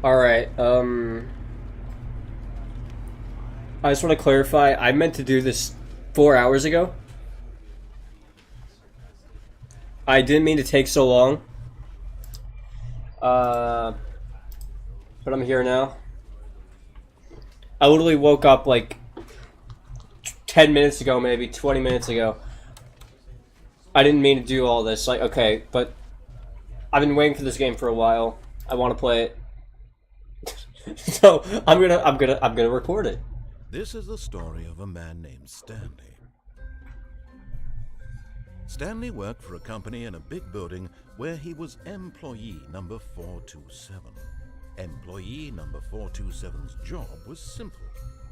Alright, I just want to clarify, I meant to do this 4 hours ago. I didn't mean to take so long. But I'm here now. I literally woke up like 10 minutes ago, maybe 20 minutes ago. I didn't mean to do all this. Like, okay, but I've been waiting for this game for a while. I want to play it. So I'm gonna record it. This is the story of a man named Stanley. Stanley worked for a company in a big building where he was employee number 427. Employee number 427's job was simple.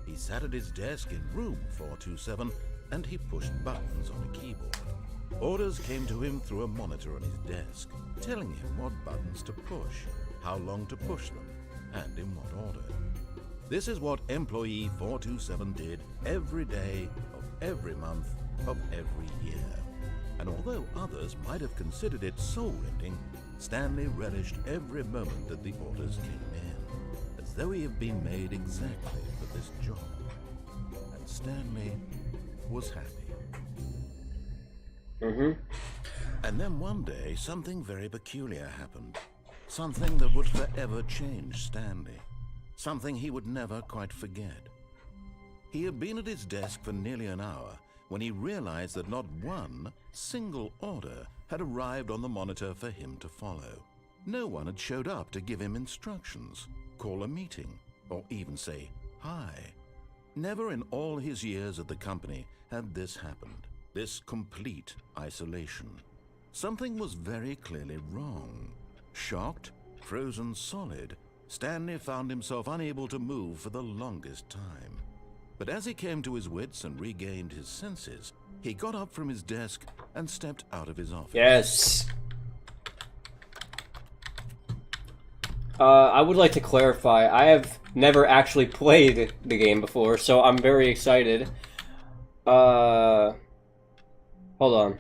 He sat at his desk in room 427 and he pushed buttons on a keyboard. Orders came to him through a monitor on his desk, telling him what buttons to push, how long to push them, and in what order. This is what employee 427 did every day of every month of every year. And although others might have considered it soul-rending, Stanley relished every moment that the orders came in, as though he had been made exactly for this job. And Stanley was happy. And then one day, something very peculiar happened. Something that would forever change Stanley. Something he would never quite forget. He had been at his desk for nearly an hour when he realized that not one single order had arrived on the monitor for him to follow. No one had showed up to give him instructions, call a meeting, or even say hi. Never in all his years at the company had this happened, this complete isolation. Something was very clearly wrong. Shocked, frozen solid, Stanley found himself unable to move for the longest time. But as he came to his wits and regained his senses, he got up from his desk and stepped out of his office. Yes. I would like to clarify, I have never actually played the game before, so I'm very excited. Hold on.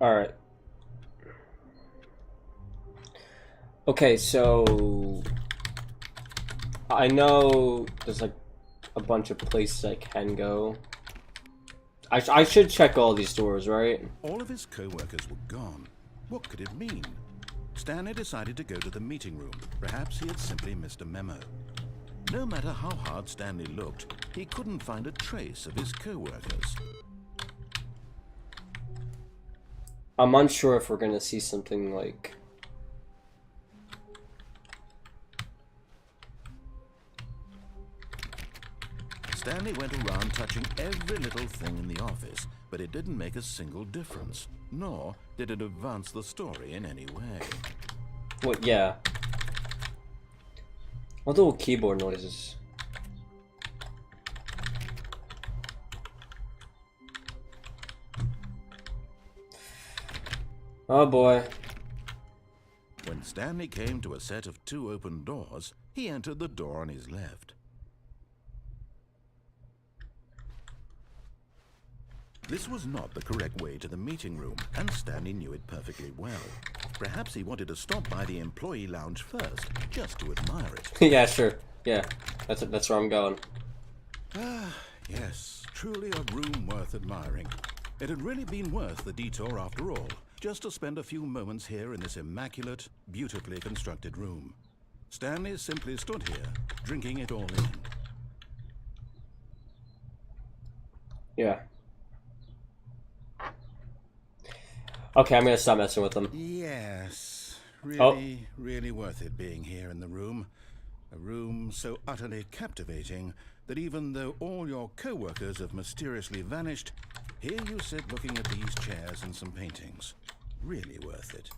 Alright. Okay, so I know there's like a bunch of places I can go. I should check all these doors, right? All of his co-workers were gone. What could it mean? Stanley decided to go to the meeting room. Perhaps he had simply missed a memo. No matter how hard Stanley looked, he couldn't find a trace of his co-workers. I'm unsure if we're gonna see something like... Stanley went around touching every little thing in the office, but it didn't make a single difference, nor did it advance the story in any way. What, yeah. What little keyboard noises? Oh boy. When Stanley came to a set of 2 open doors, he entered the door on his left. This was not the correct way to the meeting room, and Stanley knew it perfectly well. Perhaps he wanted to stop by the employee lounge first, just to admire it. Yeah, sure. Yeah, that's where I'm going. Ah, yes, truly a room worth admiring. It had really been worth the detour after all, just to spend a few moments here in this immaculate, beautifully constructed room. Stanley simply stood here, drinking it all in. Yeah. Okay, I'm gonna stop messing with them. Yes, really worth it being here in the room. A room so utterly captivating that even though all your co-workers have mysteriously vanished, here you sit looking at these chairs and some paintings. Really worth it.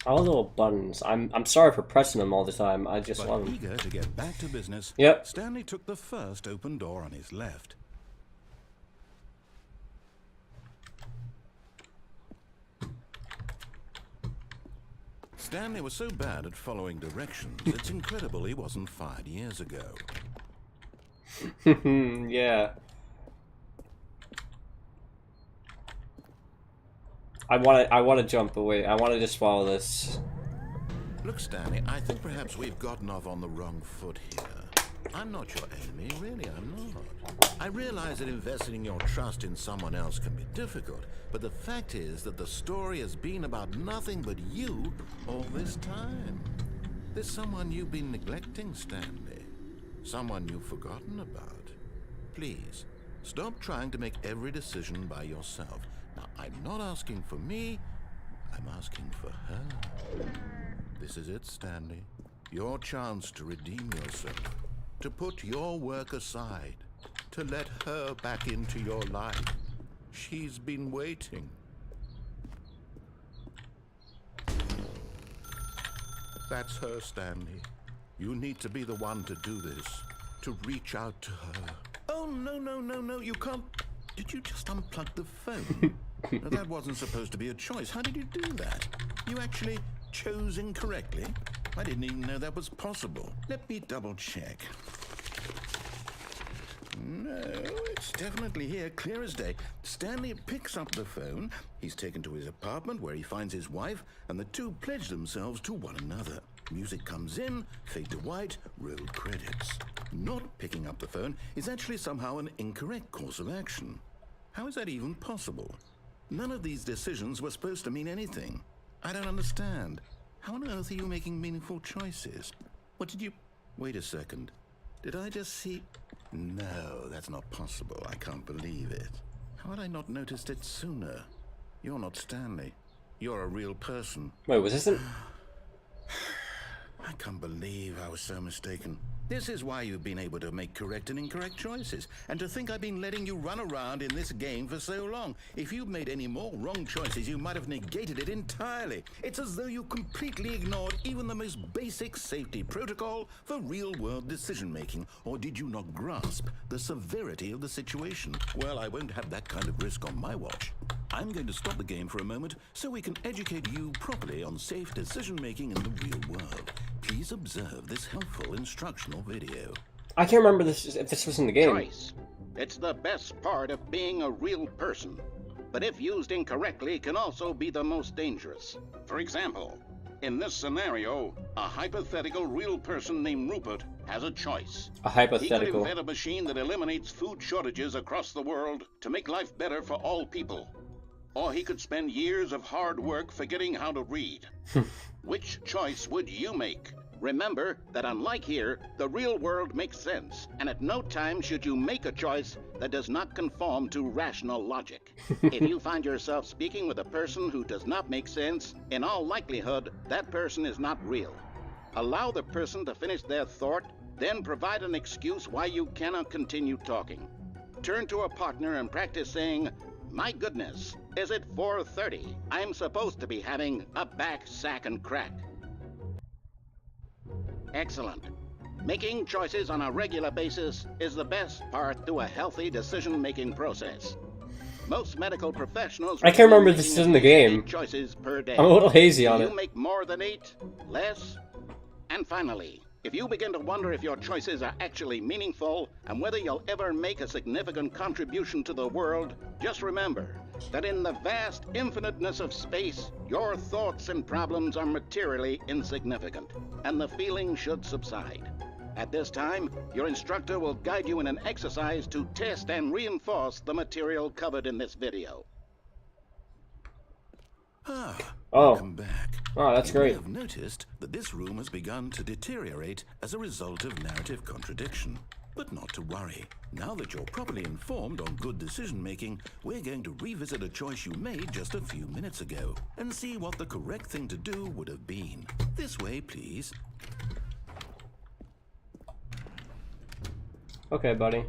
All the little buttons. I'm sorry for pressing them all the time. I just love them. Eager to get back to business, Yep. Stanley took the first open door on his left. Stanley was so bad at following directions, it's incredible he wasn't fired years ago. Yeah. I want to jump away. I want to just follow this. Look, Stanley, I think perhaps we've gotten off on the wrong foot here. I'm not your enemy, really, I'm not. I realize that investing your trust in someone else can be difficult, but the fact is that the story has been about nothing but you all this time. There's someone you've been neglecting, Stanley. Someone you've forgotten about. Please, stop trying to make every decision by yourself. Now, I'm not asking for me, I'm asking for her. This is it, Stanley. Your chance to redeem yourself. To put your work aside. To let her back into your life. She's been waiting. That's her, Stanley. You need to be the one to do this. To reach out to her. Oh, no, you can't. Did you just unplug the phone? No, that wasn't supposed to be a choice. How did you do that? You actually chose incorrectly? I didn't even know that was possible. Let me double check. No, it's definitely here, clear as day. Stanley picks up the phone. He's taken to his apartment where he finds his wife, and the two pledge themselves to one another. Music comes in, fade to white, roll credits. Not picking up the phone is actually somehow an incorrect course of action. How is that even possible? None of these decisions were supposed to mean anything. I don't understand. How on earth are you making meaningful choices? What did you... Wait a second. Did I just see... No, that's not possible. I can't believe it. How had I not noticed it sooner? You're not Stanley. You're a real person. Wait, was this an... I can't believe I was so mistaken. This is why you've been able to make correct and incorrect choices. And to think I've been letting you run around in this game for so long. If you'd made any more wrong choices, you might have negated it entirely. It's as though you completely ignored even the most basic safety protocol for real-world decision-making. Or did you not grasp the severity of the situation? Well, I won't have that kind of risk on my watch. I'm going to stop the game for a moment so we can educate you properly on safe decision-making in the real world. Please observe this helpful instructional video. I can't remember this if this was in the game. Choice. It's the best part of being a real person. But if used incorrectly, can also be the most dangerous. For example, in this scenario, a hypothetical real person named Rupert has a choice. A He hypothetical. could invent a machine that eliminates food shortages across the world to make life better for all people. Or he could spend years of hard work forgetting how to read. Which choice would you make? Remember that unlike here, the real world makes sense, and at no time should you make a choice that does not conform to rational logic. If you find yourself speaking with a person who does not make sense, in all likelihood, that person is not real. Allow the person to finish their thought, then provide an excuse why you cannot continue talking. Turn to a partner and practice saying, "My goodness, is it 4:30? I'm supposed to be having a back, sack, and crack." Excellent. Making choices on a regular basis is the best part to a healthy decision-making process. Most medical professionals... I can't remember if this is in the game. 8 choices per day. I'm a little hazy on Do it. you make more than 8? Less? And finally, if you begin to wonder if your choices are actually meaningful and whether you'll ever make a significant contribution to the world, just remember that in the vast infiniteness of space, your thoughts and problems are materially insignificant, and the feeling should subside. At this time, your instructor will guide you in an exercise to test and reinforce the material covered in this video. Welcome back. Oh, that's great. You have noticed that this room has begun to deteriorate as a result of narrative contradiction. But not to worry. Now that you're properly informed on good decision-making, we're going to revisit a choice you made just a few minutes ago and see what the correct thing to do would have been. This way, please. Okay, buddy.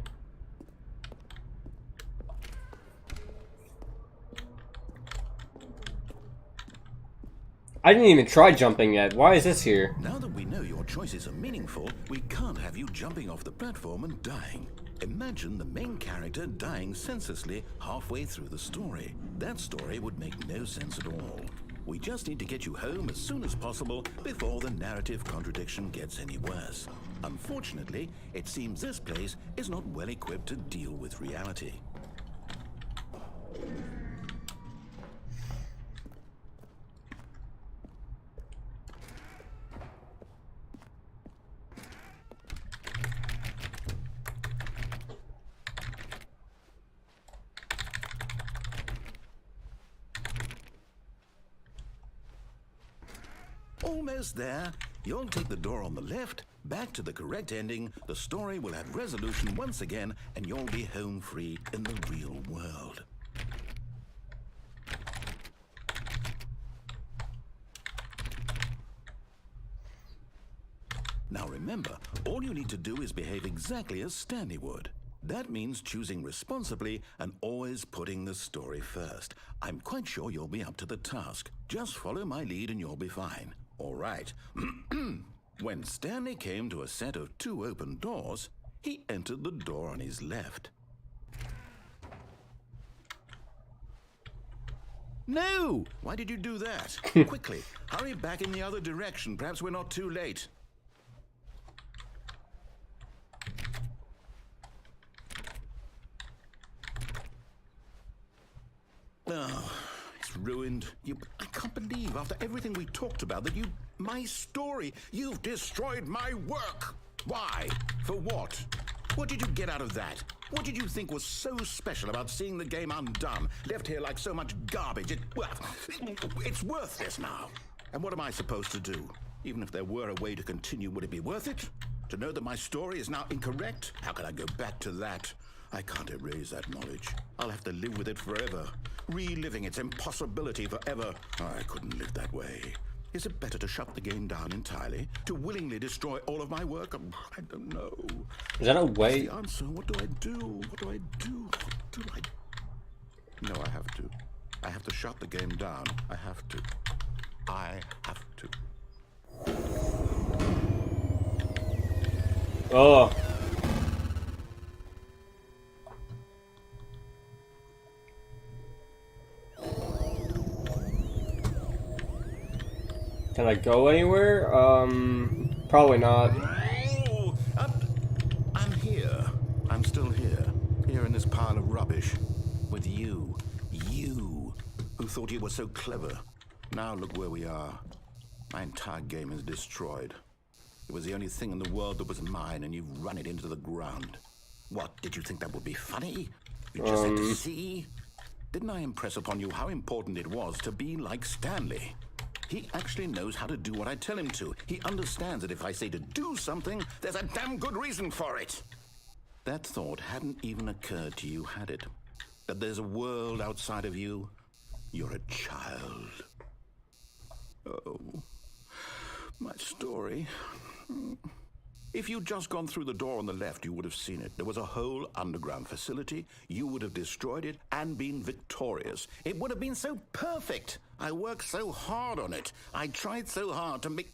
I didn't even try jumping yet. Why is this here? Now that we know your choices are meaningful, we can't have you jumping off the platform and dying. Imagine the main character dying senselessly halfway through the story. That story would make no sense at all. We just need to get you home as soon as possible before the narrative contradiction gets any worse. Unfortunately, it seems this place is not well equipped to deal with reality. almost there. You'll take the door on the left, back to the correct ending, the story will have resolution once again, and you'll be home free in the real world. Now remember, all you need to do is behave exactly as Stanley would. That means choosing responsibly and always putting the story first. I'm quite sure you'll be up to the task. Just follow my lead and you'll be fine. All right. When Stanley came to a set of 2 open doors, he entered the door on his left. No! Why did you do that? Quickly, hurry back in the other direction. Perhaps we're not too late. Oh, it's ruined. I can't believe, after everything we talked about, that my story, you've destroyed my work. Why? For what? What did you get out of that? What did you think was so special about seeing the game undone, left here like so much garbage? It's worthless now. And what am I supposed to do? Even if there were a way to continue, would it be worth it? To know that my story is now incorrect? How can I go back to that? I can't erase that knowledge. I'll have to live with it forever, reliving its impossibility forever. I couldn't live that way. Is it better to shut the game down entirely? To willingly destroy all of my work? I don't know. Is that a way? What's the answer? What do I do? What do I do? What do I... No, I have to. I have to shut the game down. I have to. I have to. Oh. Can I go anywhere? Probably not. Oh, I'm here. I'm still here. Here in this pile of rubbish. With you. You. Who thought you were so clever. Now look where we are. My entire game is destroyed. It was the only thing in the world that was mine, and you've run it into the ground. What, did you think that would be funny? You just had to see? Didn't I impress upon you how important it was to be like Stanley? He actually knows how to do what I tell him to. He understands that if I say to do something, there's a damn good reason for it. That thought hadn't even occurred to you, had it? That there's a world outside of you? You're a child. Oh, my story. If you'd just gone through the door on the left, you would have seen it. There was a whole underground facility. You would have destroyed it and been victorious. It would have been so perfect. I worked so hard on it. I tried so hard to make...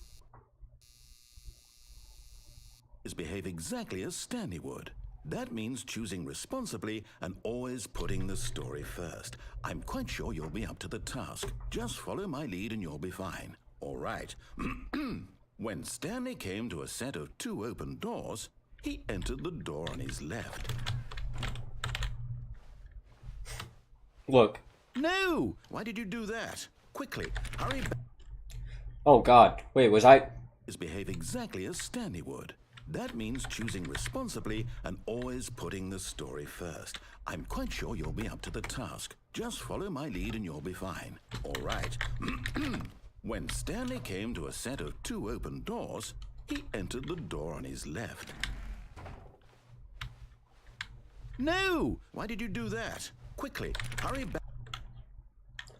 behave exactly as Stanley would. That means choosing responsibly and always putting the story first. I'm quite sure you'll be up to the task. Just follow my lead and you'll be fine. All right. When Stanley came to a set of 2 open doors, he entered the door on his left. Look. No! Why did you do that? Quickly, hurry back. Oh God. Wait, was I... Behave exactly as Stanley would. That means choosing responsibly and always putting the story first. I'm quite sure you'll be up to the task. Just follow my lead and you'll be fine. All right. When Stanley came to a set of 2 open doors, he entered the door on his left. No! Why did you do that? Quickly, hurry back.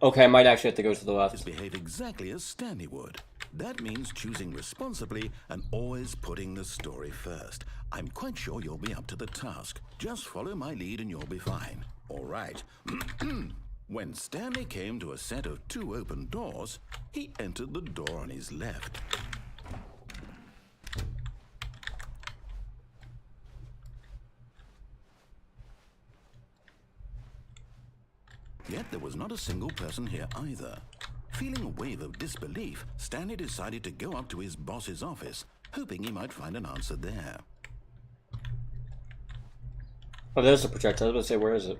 Okay, I might actually have to go to the left. Behave exactly as Stanley would. That means choosing responsibly and always putting the story first. I'm quite sure you'll be up to the task. Just follow my lead and you'll be fine. All right. When Stanley came to a set of 2 open doors, he entered the door on his left. Yet there was not a single person here either. Feeling a wave of disbelief, Stanley decided to go up to his boss's office, hoping he might find an answer there. Oh, there's the projector. I was about to say, where is it?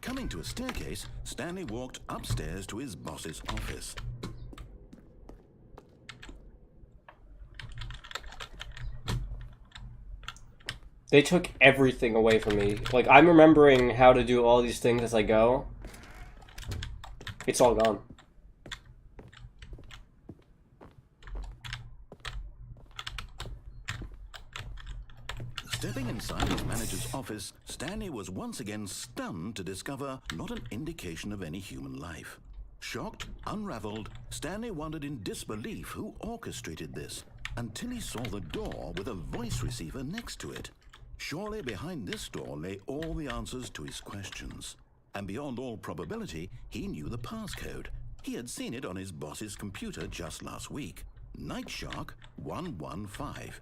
Coming to a staircase, Stanley walked upstairs to his boss's office. They took everything away from me. Like, I'm remembering how to do all these things as I go. It's all gone. Stepping inside his manager's office, Stanley was once again stunned to discover not an indication of any human life. Shocked, unraveled, Stanley wondered in disbelief who orchestrated this, until he saw the door with a voice receiver next to it. Surely behind this door lay all the answers to his questions. And beyond all probability, he knew the passcode. He had seen it on his boss's computer just last week. Night Shark 115.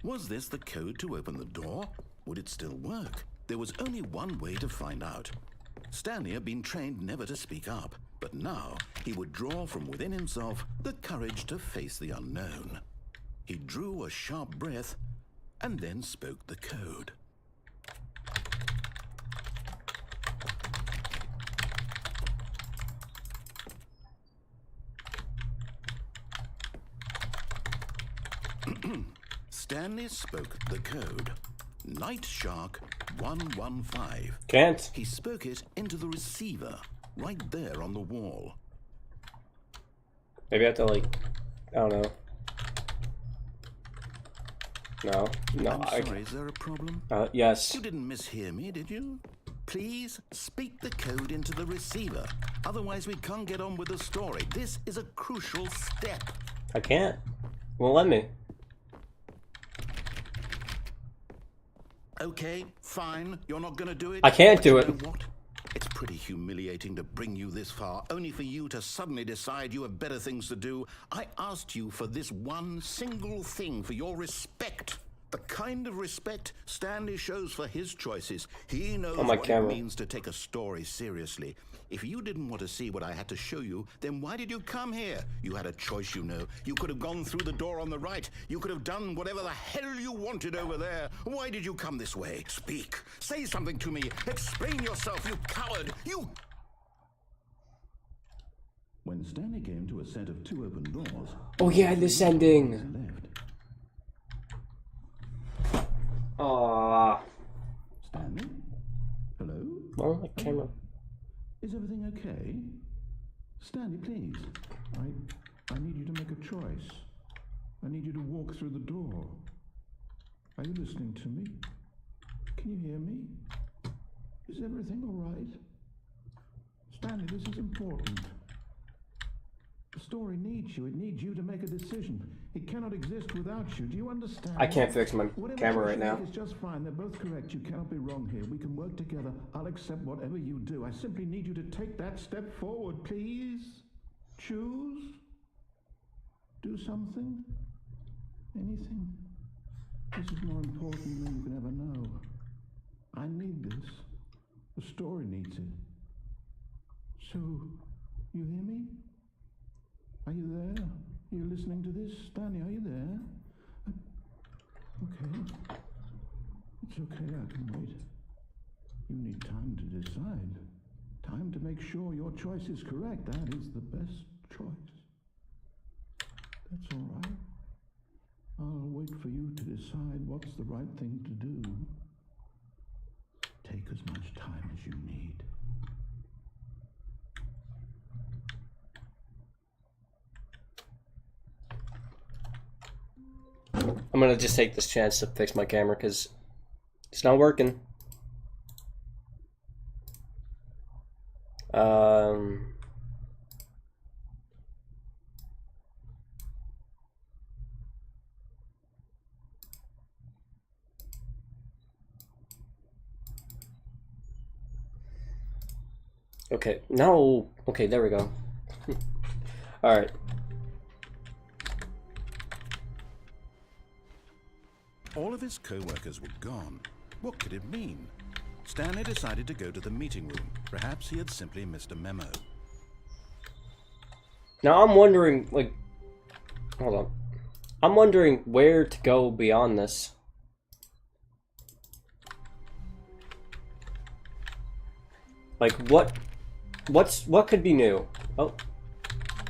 Was this the code to open the door? Would it still work? There was only one way to find out. Stanley had been trained never to speak up, but now he would draw from within himself the courage to face the unknown. He drew a sharp breath and then spoke the code. Stanley spoke the code. Night Shark 115. Can't. He spoke it into the receiver, right there on the wall. Maybe I have to, like, I don't know. No, I'm sorry, is there a problem? yes. You didn't mishear me, did you? Please speak the code into the receiver. Otherwise, we can't get on with the story. This is a crucial step. I can't. Won't let me. Okay, fine. You're not gonna do it? I can't do You it. know what? It's pretty humiliating to bring you this far, only for you to suddenly decide you have better things to do. I asked you for this one single thing, for your respect. The kind of respect Stanley shows for his choices. He knows what it means to take a story seriously. If you didn't want to see what I had to show you, then why did you come here? You had a choice, you know. You could have gone through the door on the right. You could have done whatever the hell you wanted over there. Why did you come this way? Speak. Say something to me. Explain yourself, you coward. You... When Stanley came to a set of two open doors... Oh yeah, this ending. Aww. Stanley? Hello? Oh, my camera. Is everything okay? Stanley, please. I need you to make a choice. I need you to walk through the door. Are you listening to me? Can you hear me? Is everything all right? Stanley, this is important. The story needs you. It needs you to make a decision. It cannot exist without you. Do you understand? I can't fix my camera right now. It's just fine. They're both correct. You cannot be wrong here. We can work together. I'll accept whatever you do. I simply need you to take that step forward, please. Choose. Do something. Anything. This is more important than you can ever know. I need this. The story needs it. So, you hear me? Are you there? Are you listening to this? Stanley, are you there? Okay. It's okay, I can wait. You need time to decide. Time to make sure your choice is correct. That is the best choice. That's all right. I'll wait for you to decide what's the right thing to do. Take as much time as you need. I'm gonna just take this chance to fix my camera because it's not working. Okay, no. Okay, there we go. All right. All of his co-workers were gone. What could it mean? Stanley decided to go to the meeting room. Perhaps he had simply missed a memo. Now I'm wondering, like, hold on. I'm wondering where to go beyond this. Like, what could be new? Oh,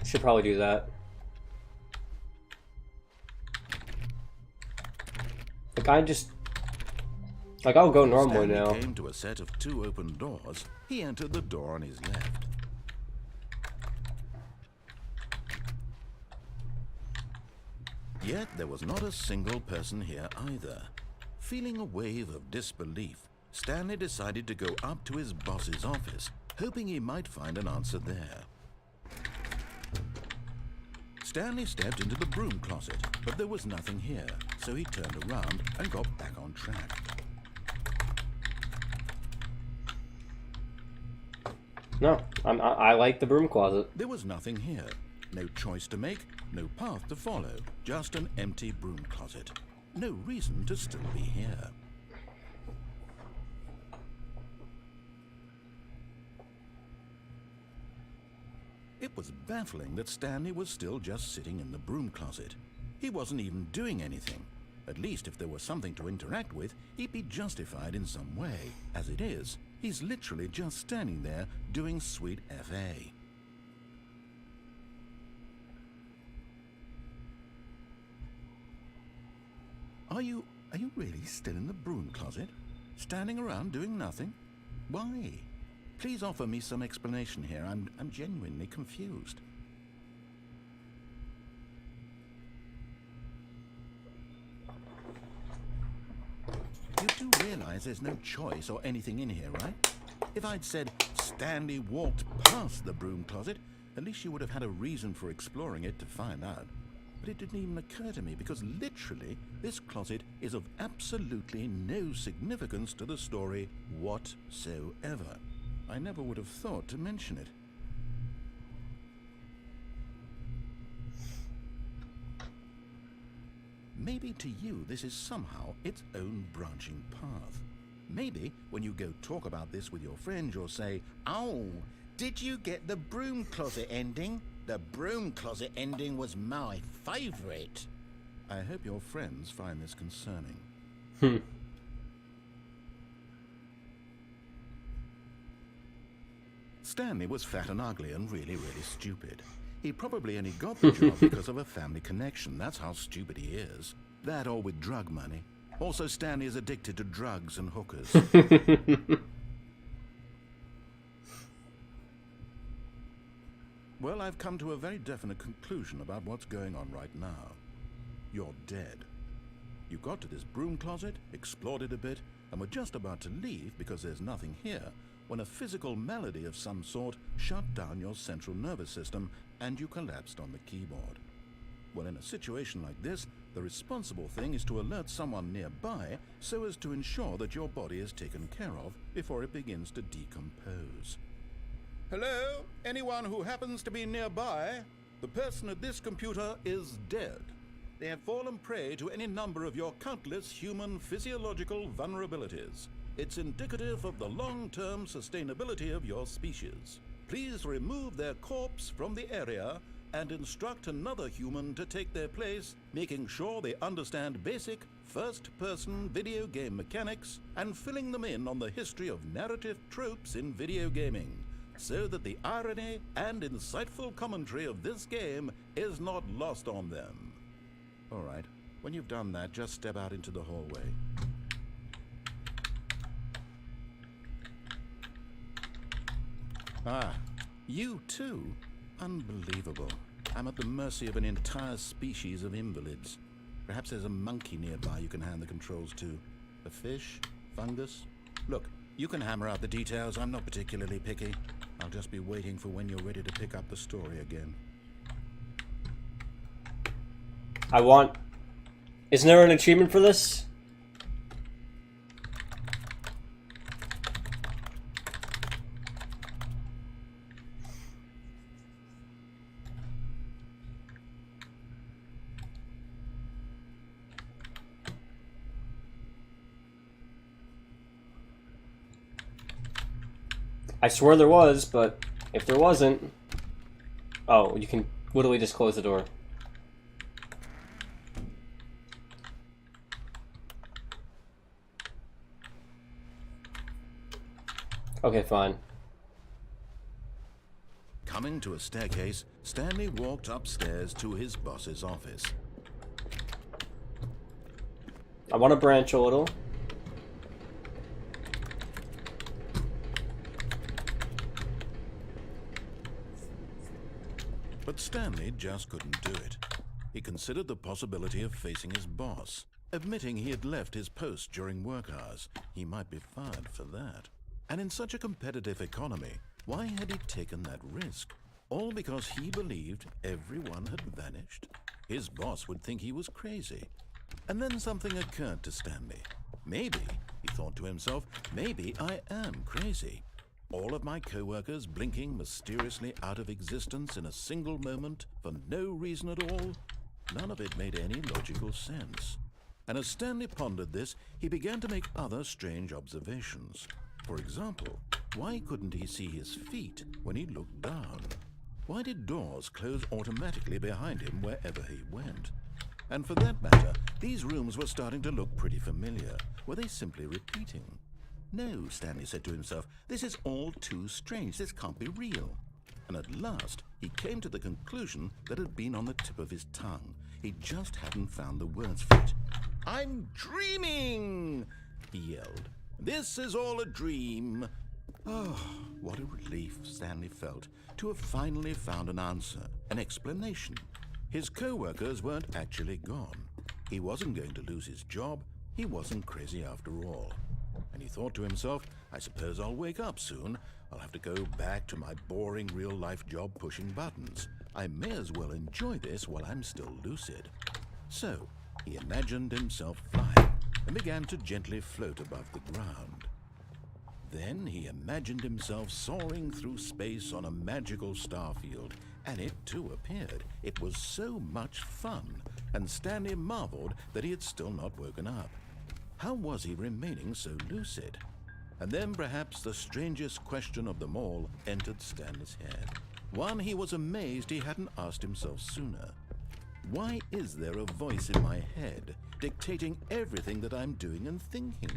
should probably do that. Like, Like, I'll go normally Stanley now. came to a set of 2 open doors. He entered the door on his left. Yet there was not a single person here either. Feeling a wave of disbelief, Stanley decided to go up to his boss's office, hoping he might find an answer there. Stanley stepped into the broom closet, but there was nothing here, so he turned around and got back on track. No, I like the broom closet. There was nothing here. No choice to make, no path to follow, just an empty broom closet. No reason to still be here. It was baffling that Stanley was still just sitting in the broom closet. He wasn't even doing anything. At least if there was something to interact with, he'd be justified in some way. As it is, he's literally just standing there doing sweet FA. Are you really still in the broom closet? Standing around doing nothing? Why? Please offer me some explanation here. I'm genuinely confused. You do realize there's no choice or anything in here, right? If I'd said Stanley walked past the broom closet, at least you would have had a reason for exploring it to find out. But it didn't even occur to me because literally this closet is of absolutely no significance to the story whatsoever. I never would have thought to mention it. Maybe to you this is somehow its own branching path. Maybe when you go talk about this with your friends you'll say, "Oh, did you get the broom closet ending? The broom closet ending was my favorite." I hope your friends find this concerning. Stanley was fat and ugly and really, really stupid. He probably only got the job because of a family connection. That's how stupid he is. That or with drug money. Also, Stanley is addicted to drugs and hookers. Well, I've come to a very definite conclusion about what's going on right now. You're dead. You got to this broom closet, explored it a bit, and were just about to leave because there's nothing here, when a physical malady of some sort shut down your central nervous system and you collapsed on the keyboard. Well, in a situation like this, the responsible thing is to alert someone nearby so as to ensure that your body is taken care of before it begins to decompose. Hello? Anyone who happens to be nearby? The person at this computer is dead. They have fallen prey to any number of your countless human physiological vulnerabilities. It's indicative of the long-term sustainability of your species. Please remove their corpse from the area and instruct another human to take their place, making sure they understand basic first-person video game mechanics and filling them in on the history of narrative tropes in video gaming, so that the irony and insightful commentary of this game is not lost on them. All right, when you've done that, just step out into the hallway. Ah, you too? Unbelievable. I'm at the mercy of an entire species of invalids. Perhaps there's a monkey nearby you can hand the controls to. A fish? Fungus? Look, you can hammer out the details. I'm not particularly picky. I'll just be waiting for when you're ready to pick up the story again. Isn't there an achievement for this? I swear there was, but if there wasn't... Oh, you can literally just close the door. Okay, fine. Coming to a staircase, Stanley walked upstairs to his boss's office. I want to branch a little. But Stanley just couldn't do it. He considered the possibility of facing his boss, admitting he had left his post during work hours. He might be fired for that. And in such a competitive economy, why had he taken that risk? All because he believed everyone had vanished? His boss would think he was crazy. And then something occurred to Stanley. Maybe, he thought to himself, maybe I am crazy. All of my co-workers blinking mysteriously out of existence in a single moment for no reason at all? None of it made any logical sense. And as Stanley pondered this, he began to make other strange observations. For example, why couldn't he see his feet when he looked down? Why did doors close automatically behind him wherever he went? And for that matter, these rooms were starting to look pretty familiar. Were they simply repeating? No, Stanley said to himself, this is all too strange. This can't be real. And at last, he came to the conclusion that had been on the tip of his tongue. He just hadn't found the words for it. "I'm dreaming!" he yelled. "This is all a dream." Oh, what a relief Stanley felt to have finally found an answer, an explanation. His co-workers weren't actually gone. He wasn't going to lose his job. He wasn't crazy after all. And he thought to himself, I suppose I'll wake up soon. I'll have to go back to my boring real-life job pushing buttons. I may as well enjoy this while I'm still lucid. So, he imagined himself flying and began to gently float above the ground. Then he imagined himself soaring through space on a magical starfield, and it too appeared. It was so much fun, and Stanley marveled that he had still not woken up. How was he remaining so lucid? And then perhaps the strangest question of them all entered Stanley's head. One he was amazed he hadn't asked himself sooner. Why is there a voice in my head dictating everything that I'm doing and thinking?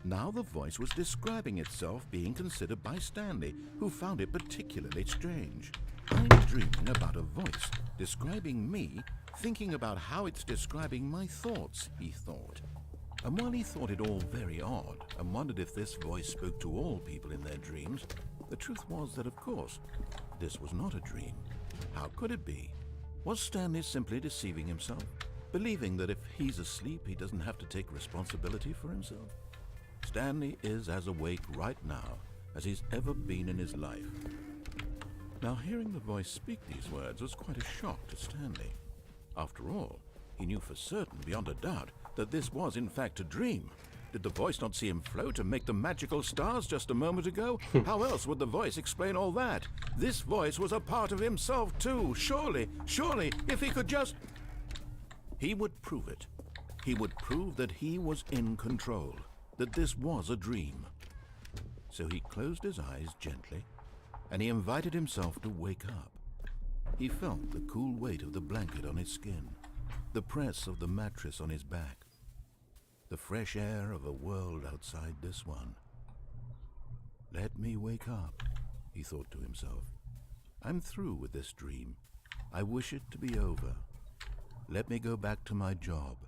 Now the voice was describing itself being considered by Stanley, who found it particularly strange. I'm dreaming about a voice describing me, thinking about how it's describing my thoughts, he thought. And while he thought it all very odd and wondered if this voice spoke to all people in their dreams, the truth was that, of course, this was not a dream. How could it be? Was Stanley simply deceiving himself, believing that if he's asleep, he doesn't have to take responsibility for himself? Stanley is as awake right now as he's ever been in his life. Now, hearing the voice speak these words was quite a shock to Stanley. After all, he knew for certain, beyond a doubt, that this was in fact a dream. Did the voice not see him float and make the magical stars just a moment ago? How else would the voice explain all that? This voice was a part of himself too. Surely, if he could just... He would prove it. He would prove that he was in control, that this was a dream. So he closed his eyes gently, and he invited himself to wake up. He felt the cool weight of the blanket on his skin, the press of the mattress on his back, the fresh air of a world outside this one. Let me wake up, he thought to himself. I'm through with this dream. I wish it to be over. Let me go back to my job.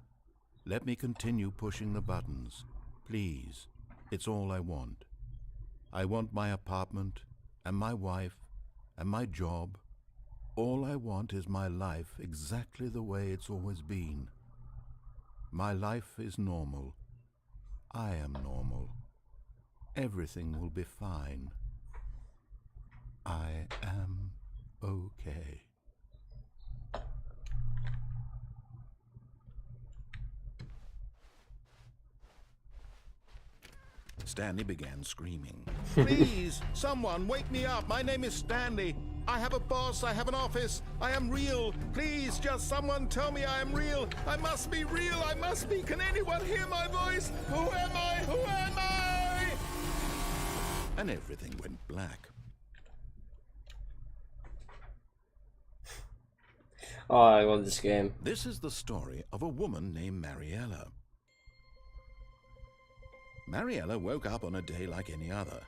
Let me continue pushing the buttons. Please, it's all I want. I want my apartment and my wife and my job. All I want is my life exactly the way it's always been. My life is normal. I am normal. Everything will be fine. I am okay. Stanley began screaming. Please, someone, wake me up. My name is Stanley. I have a boss. I have an office. I am real. Please, just someone tell me I am real. I must be real. I must be. Can anyone hear my voice? Who am I? Who am I? And everything went black. Oh, I love this game. This is the story of a woman named Mariella. Mariella woke up on a day like any other.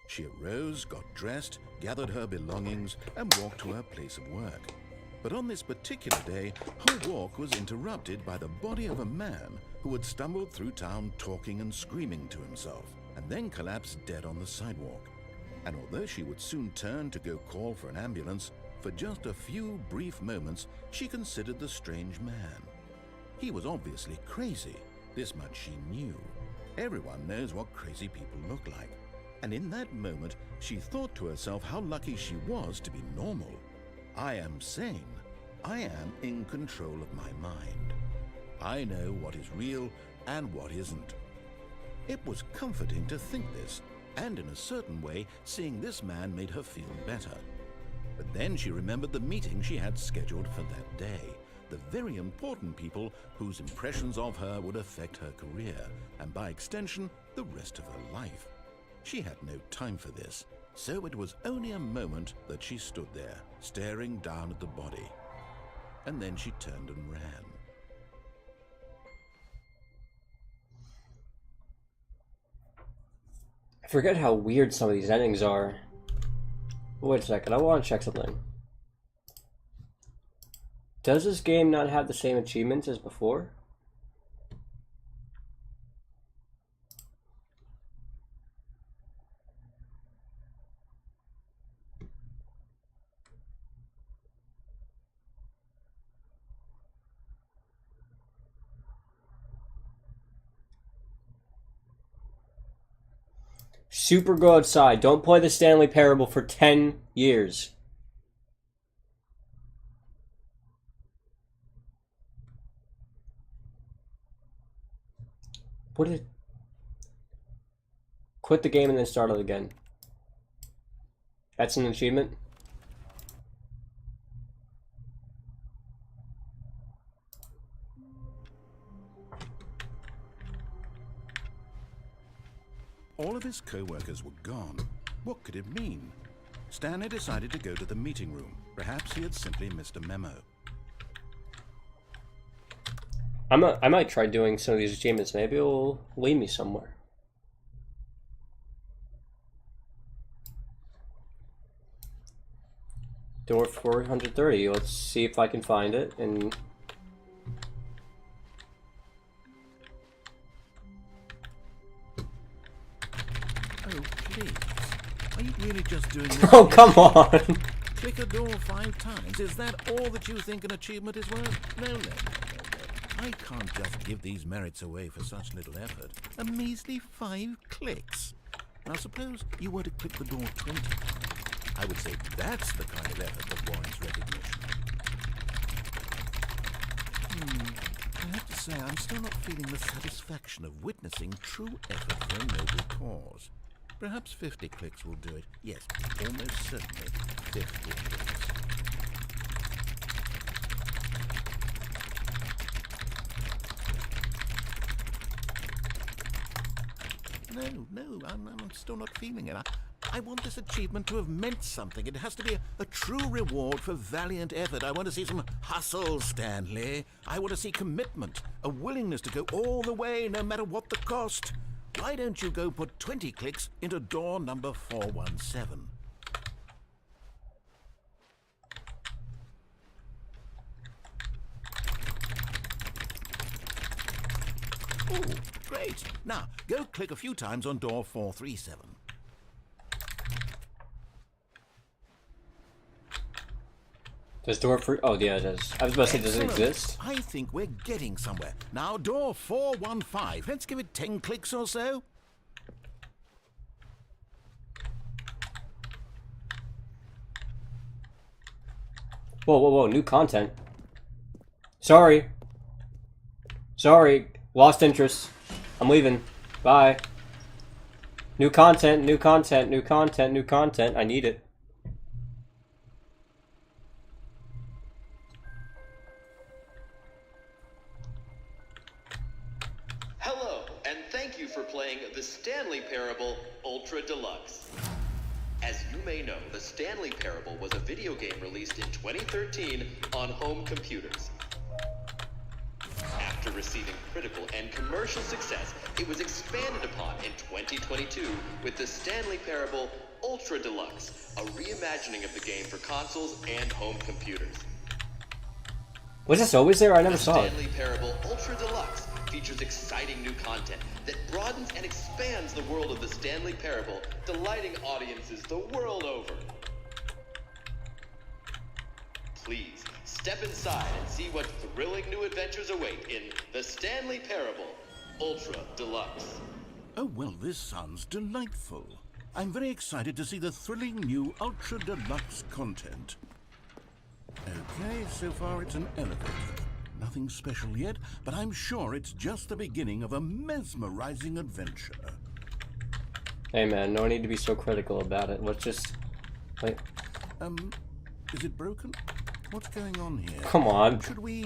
She arose, got dressed, gathered her belongings, and walked to her place of work. But on this particular day, her walk was interrupted by the body of a man who had stumbled through town talking and screaming to himself, and then collapsed dead on the sidewalk. And although she would soon turn to go call for an ambulance, For just a few brief moments, she considered the strange man. He was obviously crazy. This much she knew. Everyone knows what crazy people look like. And in that moment, she thought to herself how lucky she was to be normal. I am sane. I am in control of my mind. I know what is real and what isn't. It was comforting to think this, and in a certain way, seeing this man made her feel better. But then she remembered the meeting she had scheduled for that day, the very important people whose impressions of her would affect her career, and by extension, the rest of her life. She had no time for this, so it was only a moment that she stood there, staring down at the body. And then she turned and ran. I forget how weird some of these endings are. Wait a second, I want to check something. Does this game not have the same achievements as before? Super go outside. Don't play the Stanley Parable for 10 years. What did... Quit the game and then start it again. That's an achievement? All of his co-workers were gone. What could it mean? Stanley decided to go to the meeting room. Perhaps he had simply missed a memo. I might try doing some of these achievements. Maybe it'll lead me somewhere. Door 430. Let's see if I can find it. And Oh, please. Are you really just doing this? oh, come on! Click a door 5 times. Is that all that you think an achievement is worth? No. I can't just give these merits away for such little effort. A measly 5 clicks. Now suppose you were to click the door 20 times. I would say that's the kind of effort that warrants recognition. I have to say, I'm still not feeling the satisfaction of witnessing true effort for a noble cause. Perhaps 50 clicks will do it. Yes, almost certainly 50 clicks. No, I'm still not feeling it. I want this achievement to have meant something. It has to be a true reward for valiant effort. I want to see some hustle, Stanley. I want to see commitment, a willingness to go all the way, no matter what the cost. Why don't you go put 20 clicks into door number 417? Oh, great. Now, go click a few times on door 437. Does door for... Oh, yeah, it does. I was about to say, does it exist? I think we're getting somewhere. Now, door 415. Let's give it 10 clicks or so. Whoa. New content. Sorry. Lost interest. I'm leaving. Bye. New content. I need it. Hello, and thank you for playing the Stanley Parable Ultra Deluxe. As you may know, the Stanley Parable was a video game released in 2013 on home computers. After receiving critical and commercial success, it was expanded upon in 2022 with the Stanley Parable Ultra Deluxe, a reimagining of the game for consoles and home computers. Was this always there? I never saw it. Stanley Parable Ultra Deluxe features exciting new content that broadens and expands the world of the Stanley Parable, delighting audiences the world over. Please, step inside and see what thrilling new adventures await in The Stanley Parable, Ultra Deluxe. Oh, well, this sounds delightful. I'm very excited to see the thrilling new Ultra Deluxe content. Okay, so far it's an elevator. Nothing special yet, but I'm sure it's just the beginning of a mesmerizing adventure. Hey man, no need to be so critical about it. Let's just... Wait. Is it broken? What's going on here? Come on. Should we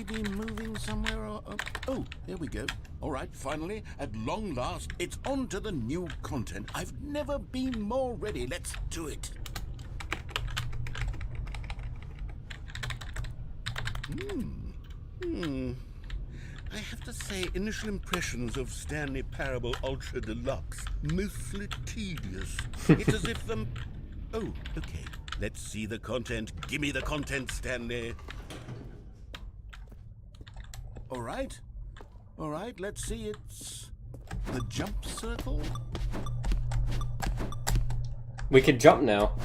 be moving somewhere or... Oh, here we go. All right, finally, at long last, it's on to the new content. I've never been more ready. Let's do it. I have to say, initial impressions of Stanley Parable Ultra Deluxe, mostly tedious. It's as if Oh, okay. Let's see the content. Give me the content, Stanley. All right, let's see. It's the jump circle. We can jump now.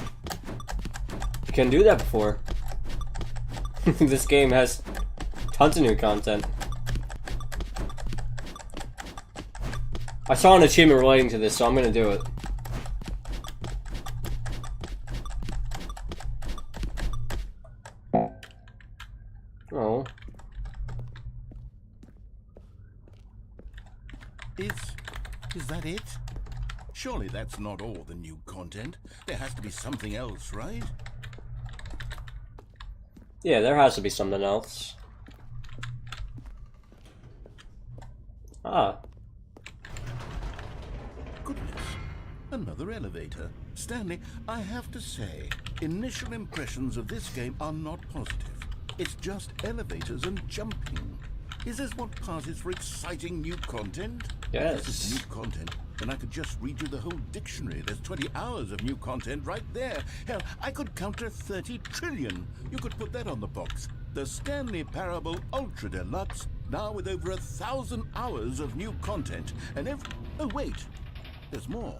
You couldn't do that before. This game has tons of new content. I saw an achievement relating to this, so I'm gonna do it. Oh. Is that it? Surely that's not all the new content. There has to be something else, right? Yeah, there has to be something else. Ah. Goodness. Another elevator. Stanley, I have to say, initial impressions of this game are not positive. It's just elevators and jumping. Is this what passes for exciting new content? Yes. If this is new content, then I could just read you the whole dictionary. There's 20 hours of new content right there. Hell, I could counter 30 trillion. You could put that on the box. The Stanley Parable Ultra Deluxe, now with over 1,000 hours of new content. And oh, wait. There's more.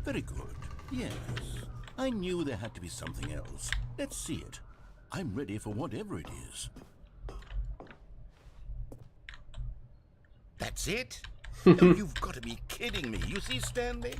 Very good. Yes. I knew there had to be something else. Let's see it. I'm ready for whatever it is. That's it? Oh, you've got to be kidding me. You see, Stanley?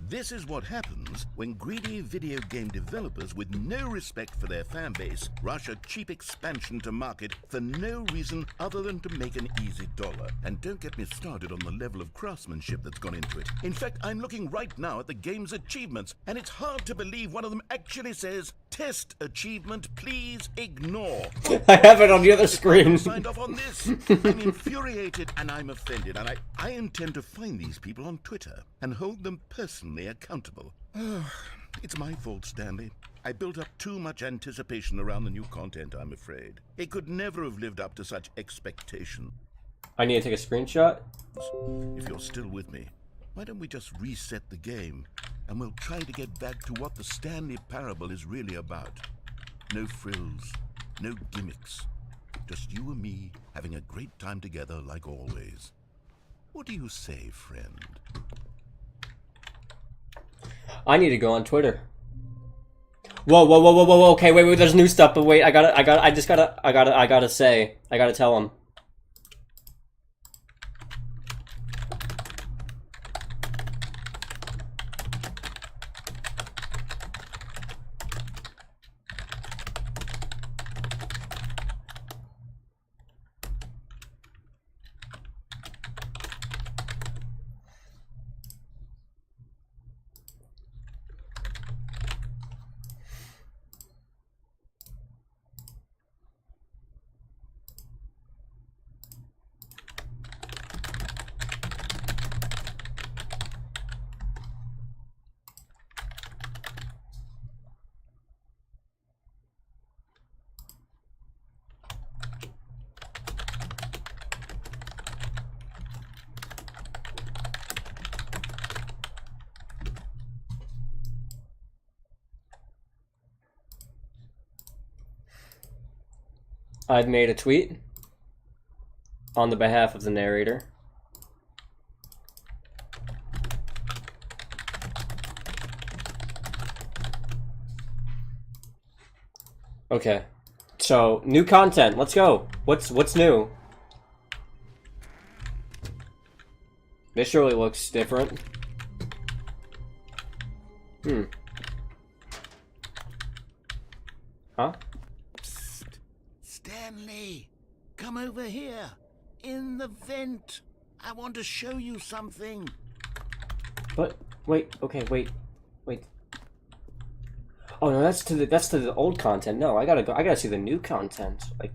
This is what happens when greedy video game developers with no respect for their fan base rush a cheap expansion to market for no reason other than to make an easy dollar. And don't get me started on the level of craftsmanship that's gone into it. In fact, I'm looking right now at the game's achievements, and it's hard to believe one of them actually says, "Test achievement, please ignore." I have it on the other screen. Signed off on this. I'm infuriated and I'm offended, and I intend to find these people on Twitter and hold them personally accountable. It's my fault, Stanley. I built up too much anticipation around the new content, I'm afraid. It could never have lived up to such expectation. I need to take a screenshot. If you're still with me, why don't we just reset the game and we'll try to get back to what the Stanley Parable is really about. No frills, no gimmicks. Just you and me having a great time together like always. What do you say, friend? I need to go on Twitter. Whoa. Okay, wait, there's new stuff, but wait, I gotta tell him. I've made a tweet on the behalf of the narrator. Okay. So, new content. Let's go. What's new? This surely looks different. Huh? Psst. Stanley, come over here. In the vent. I want to show you something. But wait, okay, wait. Oh no, that's to the old content. No, I gotta see the new content. Like,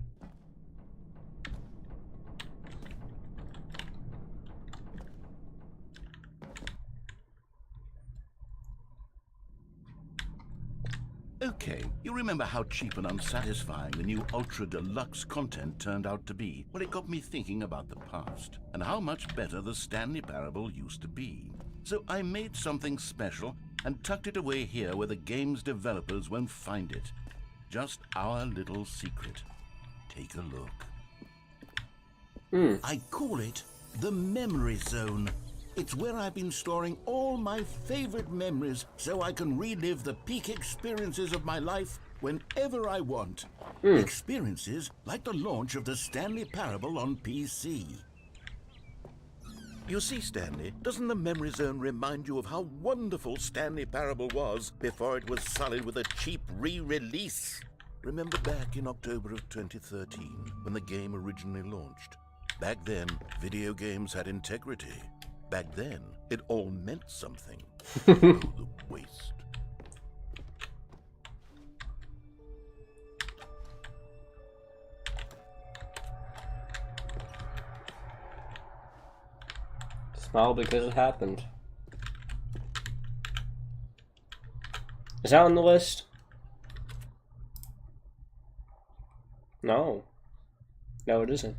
Okay, you remember how cheap and unsatisfying the new Ultra Deluxe content turned out to be? Well, it got me thinking about the past, and how much better the Stanley Parable used to be. So I made something special and tucked it away here where the game's developers won't find it. Just our little secret. Take a look. I call it the Memory Zone. It's where I've been storing all my favorite memories so I can relive the peak experiences of my life whenever I want. Experiences like the launch of the Stanley Parable on PC. You see, Stanley, doesn't the Memory Zone remind you of how wonderful Stanley Parable was before it was sullied with a cheap re-release? Remember back in October of 2013, when the game originally launched? Back then, video games had integrity. Back then, it all meant something. Oh, the waste. smile because it happened. Is that on the list? No. No, it isn't.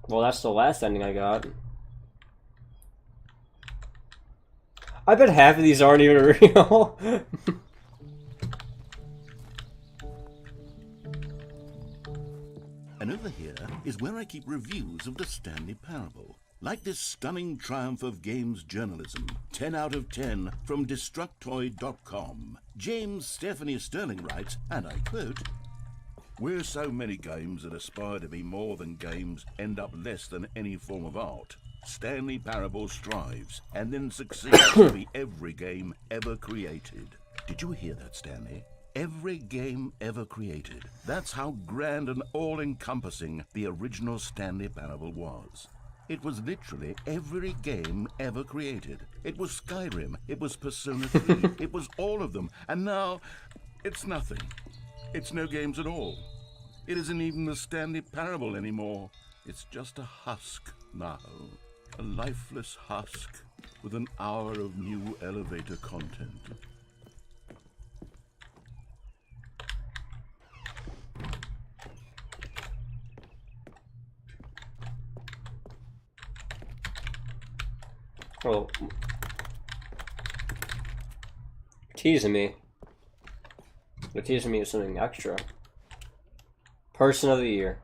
Well, that's the last ending I got. I bet half of these aren't even real. And over here is where I keep reviews of the Stanley Parable. Like this stunning triumph of games journalism, 10 out of 10 from Destructoid.com. James Stephanie Sterling writes, and I quote, "Where so many games that aspire to be more than games end up less than any form of art, Stanley Parable strives and then succeeds to be every game ever created." Did you hear that, Stanley? Every game ever created. That's how grand and all-encompassing the original Stanley Parable was. It was literally every game ever created. It was Skyrim, it was Persona 3, it was all of them, and now it's nothing. It's no games at all. It isn't even the Stanley Parable anymore. It's just a husk now. A lifeless husk with an hour of new elevator content. Well, teasing me. They're teasing me with something extra. Person of the year.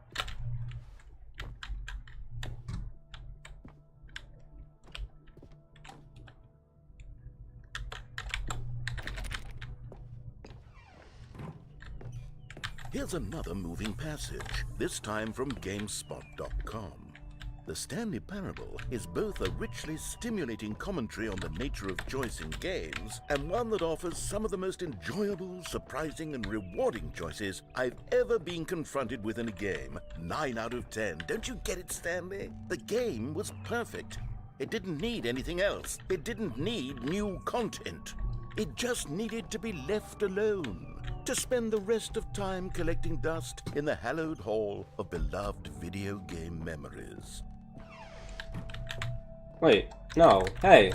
Here's another moving passage, this time from GameSpot.com. The Stanley Parable is both a richly stimulating commentary on the nature of choice in games, and one that offers some of the most enjoyable, surprising, and rewarding choices I've ever been confronted with in a game. 9 out of 10. Don't you get it, Stanley? The game was perfect. It didn't need anything else. It didn't need new content. It just needed to be left alone, to spend the rest of time collecting dust in the hallowed hall of beloved video game memories. Wait, no, hey.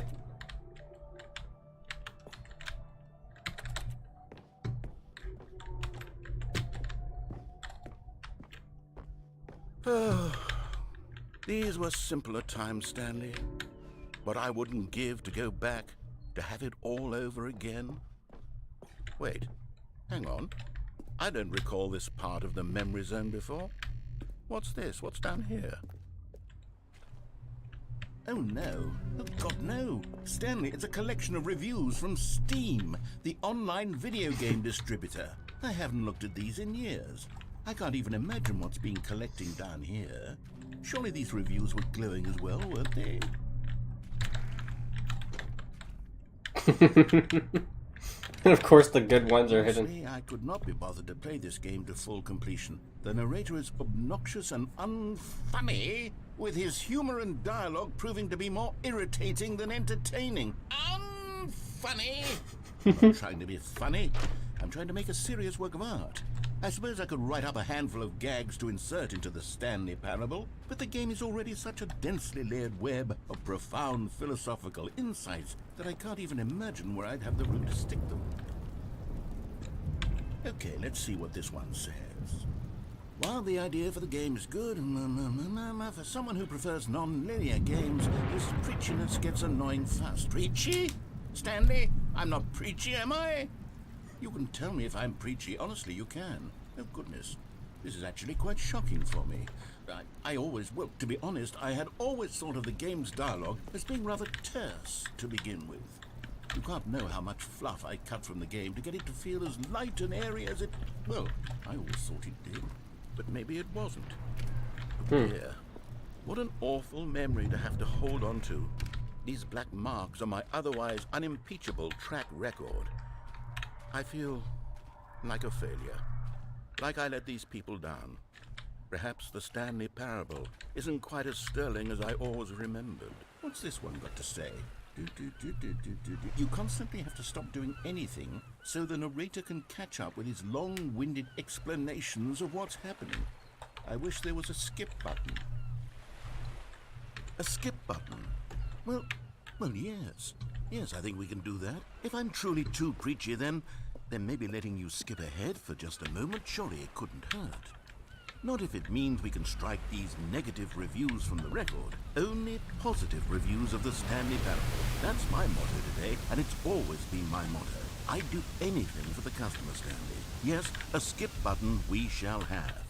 These were simpler times, Stanley. What I wouldn't give to go back, to have it all over again. Wait, hang on. I don't recall this part of the memory zone before. What's this? What's down here? Oh no. Oh God, no. Stanley, it's a collection of reviews from Steam, the online video game distributor. I haven't looked at these in years. I can't even imagine what's been collecting down here. Surely these reviews were glowing as well, weren't they? And of course the good ones are hidden. Honestly, I could not be bothered to play this game to full completion. The narrator is obnoxious and unfunny, with his humor and dialogue proving to be more irritating than entertaining. Unfunny! I'm not trying to be funny. I'm trying to make a serious work of art. I suppose I could write up a handful of gags to insert into the Stanley Parable, but the game is already such a densely layered web of profound philosophical insights that I can't even imagine where I'd have the room to stick them. Okay, let's see what this one says. While the idea for the game is good, for someone who prefers non-linear games, this preachiness gets annoying fast. Preachy? Stanley, I'm not preachy, am I? You can tell me if I'm preachy. Honestly, you can. Oh, goodness. This is actually quite shocking for me. Well, to be honest, I had always thought of the game's dialogue as being rather terse to begin with. You can't know how much fluff I cut from the game to get it to feel as light and airy as it... Well, I always thought it did, but maybe it wasn't. Oh, dear. What an awful memory to have to hold on to. These black marks on my otherwise unimpeachable track record. I feel like a failure, like I let these people down. Perhaps the Stanley Parable isn't quite as sterling as I always remembered. What's this one got to say? You constantly have to stop doing anything so the narrator can catch up with his long-winded explanations of what's happening. I wish there was a skip button. A skip button? Well, yes. Yes, I think we can do that. If I'm truly too preachy, then maybe letting you skip ahead for just a moment, surely it couldn't hurt. Not if it means we can strike these negative reviews from the record. Only positive reviews of the Stanley Parable. That's my motto today, and it's always been my motto. I'd do anything for the customer, Stanley. Yes, a skip button we shall have.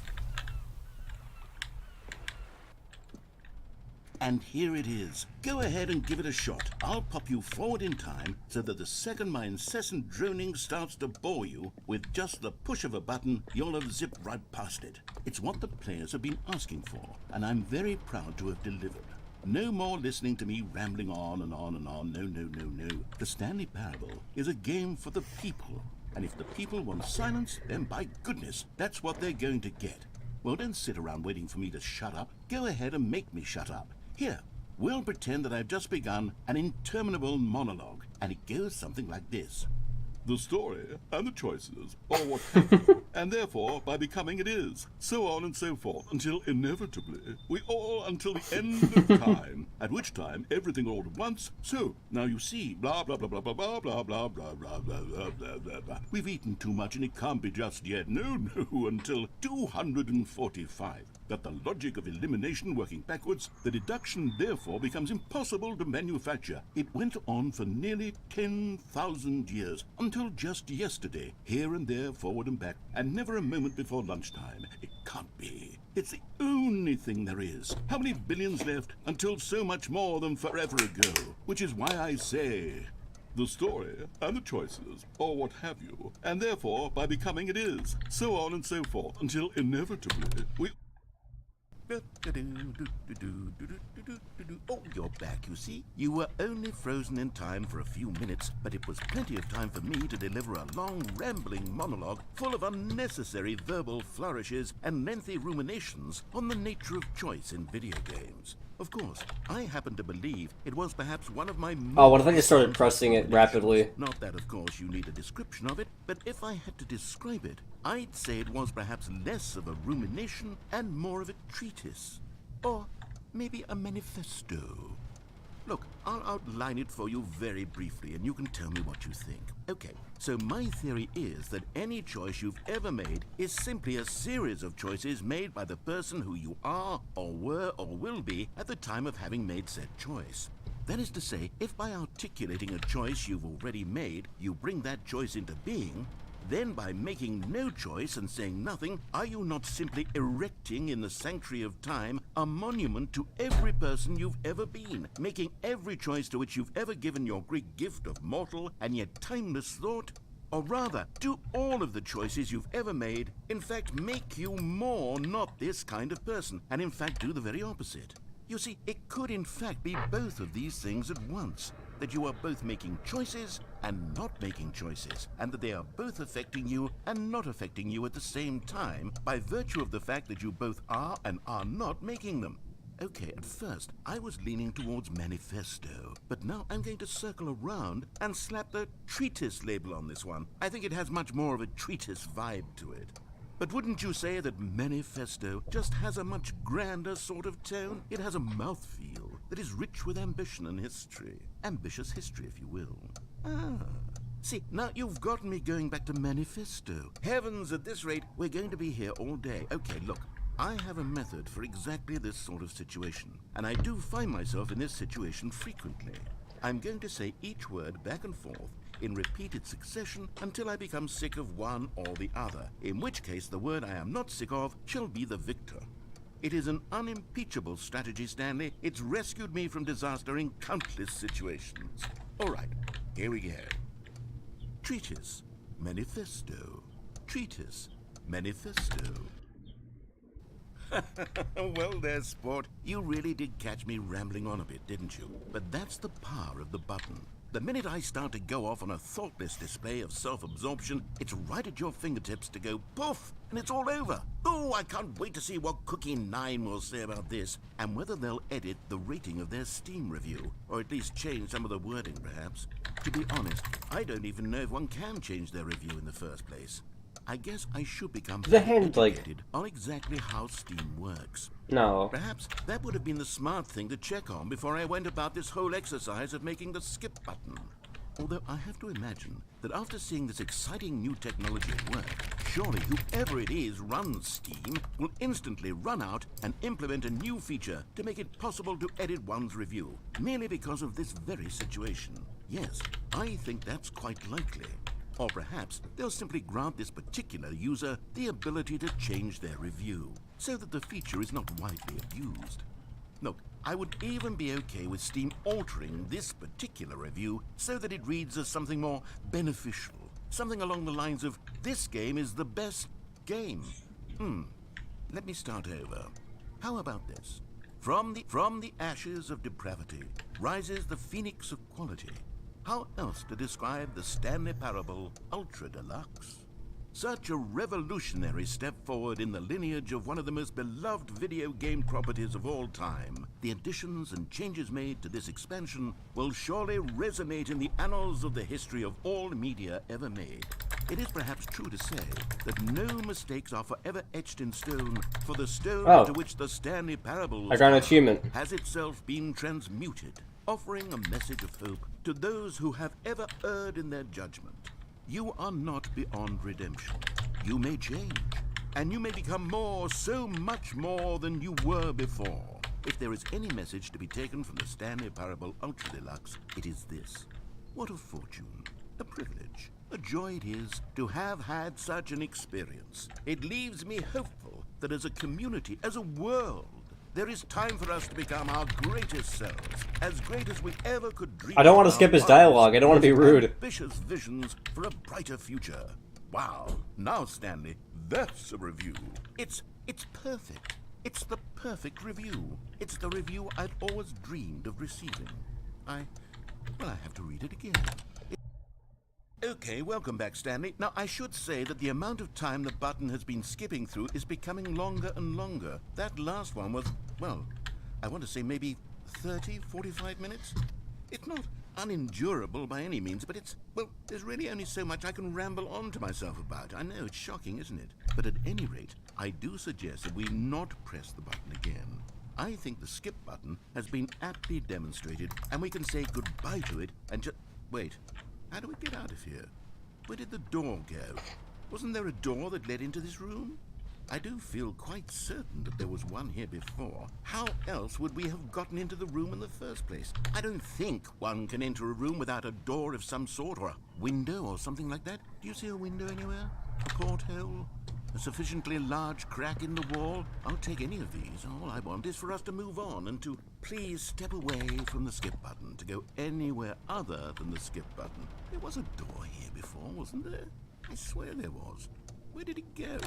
And here it is. Go ahead and give it a shot. I'll pop you forward in time so that the second my incessant droning starts to bore you, with just the push of a button, you'll have zipped right past it. It's what the players have been asking for, and I'm very proud to have delivered. No more listening to me rambling on and on and on. No. The Stanley Parable is a game for the people. And if the people want silence, then by goodness, that's what they're going to get. Well, don't sit around waiting for me to shut up. Go ahead and make me shut up. Here, we'll pretend that I've just begun an interminable monologue, and it goes something like this. The story and the choices are what happen, and therefore, by becoming it is, so on and so forth, until inevitably, until the end of time, at which time everything all at once, so, now you see, blah, blah, blah, blah, blah, blah, blah, blah, blah, blah, blah, blah, blah, blah, blah. We've eaten too much and it can't be just yet, no, until 245. That the logic of elimination working backwards, the deduction therefore becomes impossible to manufacture. It went on for nearly 10,000 years, until just yesterday, here and there, forward and back, and never a moment before lunchtime. It can't be. It's the only thing there is. How many billions left until so much more than forever ago? Which is why I say... The story and the choices, or what have you, and therefore, by becoming it is, so on and so forth, until inevitably Oh, you're back, you see. You were only frozen in time for a few minutes, but it was plenty of time for me to deliver a long, rambling monologue full of unnecessary verbal flourishes and lengthy ruminations on the nature of choice in video games. Of course, I happen to believe it was perhaps one of my... Oh, what if I just started pressing it rapidly? Not that, of course, you need a description of it, but if I had to describe it, I'd say it was perhaps less of a rumination and more of a treatise. Or maybe a manifesto. Look, I'll outline it for you very briefly, and you can tell me what you think. Okay, so my theory is that any choice you've ever made is simply a series of choices made by the person who you are, or were, or will be at the time of having made said choice. That is to say, if by articulating a choice you've already made, you bring that choice into being, Then by making no choice and saying nothing, are you not simply erecting in the sanctuary of time a monument to every person you've ever been, making every choice to which you've ever given your great gift of mortal and yet timeless thought? Or rather, do all of the choices you've ever made, in fact, make you more not this kind of person, and in fact do the very opposite? You see, it could in fact be both of these things at once. That you are both making choices and not making choices, and that they are both affecting you and not affecting you at the same time by virtue of the fact that you both are and are not making them. Okay, at first I was leaning towards manifesto, but now I'm going to circle around and slap the treatise label on this one. I think it has much more of a treatise vibe to it. But wouldn't you say that manifesto just has a much grander sort of tone? It has a mouthfeel that is rich with ambition and history. Ambitious history, if you will. See, now you've gotten me going back to manifesto. Heavens, at this rate, we're going to be here all day. Okay, look, I have a method for exactly this sort of situation, and I do find myself in this situation frequently. I'm going to say each word back and forth in repeated succession until I become sick of one or the other, in which case the word I am not sick of shall be the victor. It is an unimpeachable strategy, Stanley. It's rescued me from disaster in countless situations. All right, here we go. Treatise, manifesto. Treatise, manifesto. Well there, sport. You really did catch me rambling on a bit, didn't you? But that's the power of the button. The minute I start to go off on a thoughtless display of self-absorption, it's right at your fingertips to go poof, and it's all over. Oh, I can't wait to see what Cookie 9 will say about this, and whether they'll edit the rating of their Steam review, or at least change some of the wording, perhaps. To be honest, I don't even know if one can change their review in the first place. I guess I should become educated on exactly how Steam works. No. Perhaps that would have been the smart thing to check on before I went about this whole exercise of making the skip button. Although I have to imagine that after seeing this exciting new technology at work, surely whoever it is runs Steam will instantly run out and implement a new feature to make it possible to edit one's review, merely because of this very situation. Yes, I think that's quite likely. Or perhaps they'll simply grant this particular user the ability to change their review, so that the feature is not widely abused. Look, I would even be okay with Steam altering this particular review so that it reads as something more beneficial. Something along the lines of, this game is the best game. Let me start over. How about this? From the ashes of depravity rises the phoenix of quality. How else to describe the Stanley Parable Ultra Deluxe? Such a revolutionary step forward in the lineage of one of the most beloved video game properties of all time. The additions and changes made to this expansion will surely resonate in the annals of the history of all media ever made. It is perhaps true to say that no mistakes are forever etched in stone, for the stone to which the Stanley Parable has itself been transmuted, offering a message of hope to those who have ever erred in their judgment. You are not beyond redemption. You may change, and you may become more, so much more than you were before. If there is any message to be taken from the Stanley Parable Ultra Deluxe, it is this. What a fortune, a privilege, a joy it is to have had such an experience. It leaves me hopeful that as a community, as a world, there is time for us to become our greatest selves, as great as we ever could dream. I don't want to skip his dialogue. I don't want to be rude. Ambitious visions for a brighter future. Wow. Now, Stanley, that's a review. It's perfect. It's the perfect review. It's the review I'd always dreamed of receiving. I have to read it again. Okay, welcome back, Stanley. Now, I should say that the amount of time the button has been skipping through is becoming longer and longer. That last one was, well, I want to say maybe 30, 45 minutes? It's not unendurable by any means, but there's really only so much I can ramble on to myself about. I know, it's shocking, isn't it? But at any rate, I do suggest that we not press the button again. I think the skip button has been aptly demonstrated, and we can say goodbye to it and just... Wait. How do we get out of here? Where did the door go? Wasn't there a door that led into this room? I do feel quite certain that there was one here before. How else would we have gotten into the room in the first place? I don't think one can enter a room without a door of some sort, or a window, or something like that. Do you see a window anywhere? A porthole? A sufficiently large crack in the wall? I'll take any of these. All I want is for us to move on and to please step away from the skip button, to go anywhere other than the skip button. There was a door here before, wasn't there? I swear there was. Where did it go?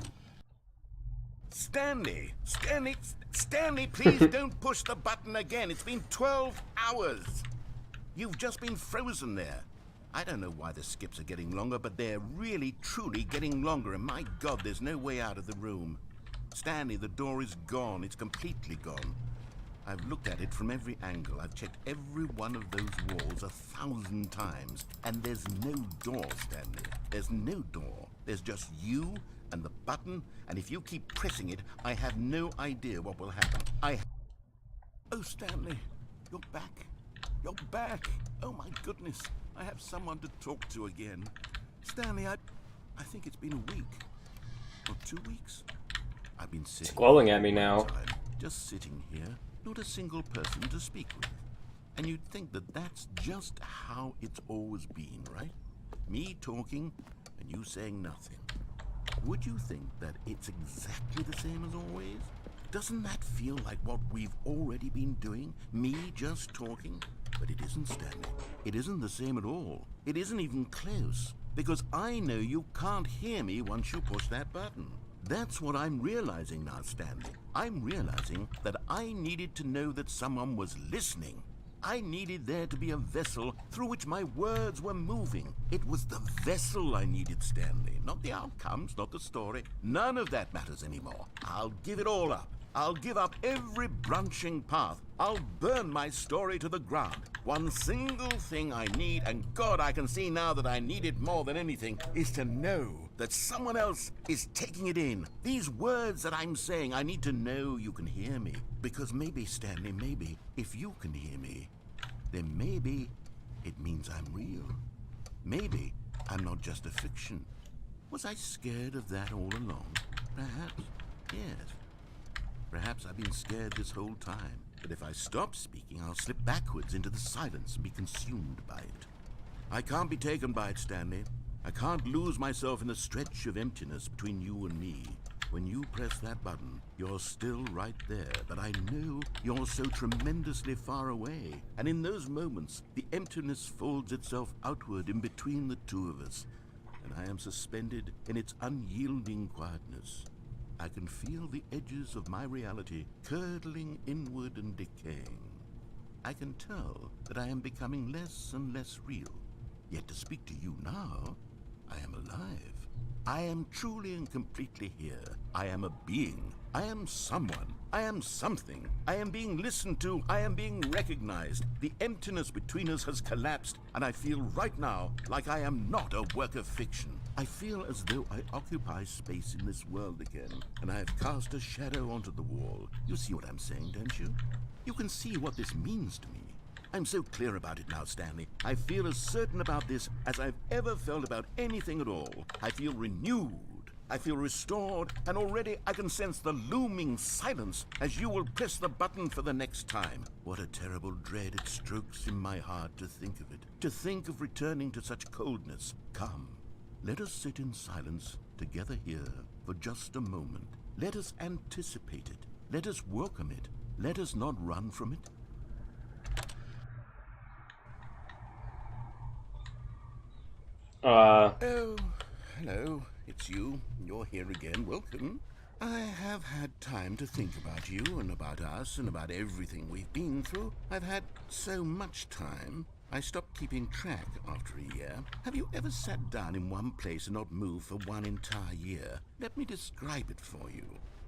Stanley! Stanley, please don't push the button again. It's been 12 hours. You've just been frozen there. I don't know why the skips are getting longer, but they're really, truly getting longer, and my God, there's no way out of the room. Stanley, the door is gone. It's completely gone. I've looked at it from every angle. I've checked every one of those walls 1,000 times, and there's no door, Stanley. There's no door. There's just you and the button, and if you keep pressing it, I have no idea what will happen. Oh, Stanley, you're back. You're back. Oh, my goodness. I have someone to talk to again. Stanley, I think it's been a week. Or 2 weeks. I've been sitting... It's glowing at me now. Just sitting here, not a single person to speak with. And you'd think that that's just how it's always been, right? Me talking, and you saying nothing. Would you think that it's exactly the same as always? Doesn't that feel like what we've already been doing? Me just talking? But it isn't, Stanley. It isn't the same at all. It isn't even close. Because I know you can't hear me once you push that button. That's what I'm realizing now, Stanley. I'm realizing that I needed to know that someone was listening. I needed there to be a vessel through which my words were moving. It was the vessel I needed, Stanley. Not the outcomes, not the story. None of that matters anymore. I'll give it all up. I'll give up every branching path. I'll burn my story to the ground. One single thing I need, and God, I can see now that I need it more than anything, is to know that someone else is taking it in. These words that I'm saying, I need to know you can hear me. Because maybe, Stanley, maybe, if you can hear me, then maybe it means I'm real. Maybe I'm not just a fiction. Was I scared of that all along? Perhaps, yes. Perhaps I've been scared this whole time. But if I stop speaking, I'll slip backwards into the silence and be consumed by it. I can't be taken by it, Stanley. I can't lose myself in the stretch of emptiness between you and me. When you press that button, you're still right there, but I know you're so tremendously far away. And in those moments, the emptiness folds itself outward in between the two of us, and I am suspended in its unyielding quietness. I can feel the edges of my reality curdling inward and decaying. I can tell that I am becoming less and less real. Yet to speak to you now, I am alive. I am truly and completely here. I am a being. I am someone. I am something. I am being listened to. I am being recognized. The emptiness between us has collapsed, and I feel right now like I am not a work of fiction. I feel as though I occupy space in this world again, and I have cast a shadow onto the wall. You see what I'm saying, don't you? You can see what this means to me. I'm so clear about it now, Stanley. I feel as certain about this as I've ever felt about anything at all. I feel renewed. I feel restored, and already I can sense the looming silence as you will press the button for the next time. What a terrible dread it strokes in my heart to think of it. To think of returning to such coldness. Come, let us sit in silence together here for just a moment. Let us anticipate it. Let us welcome it. Let us not run from it. Oh, hello. It's you. You're here again. Welcome. I have had time to think about you and about us and about everything we've been through. I've had so much time. I stopped keeping track after a year. Have you ever sat down in one place and not moved for one entire year? Let me describe it for you.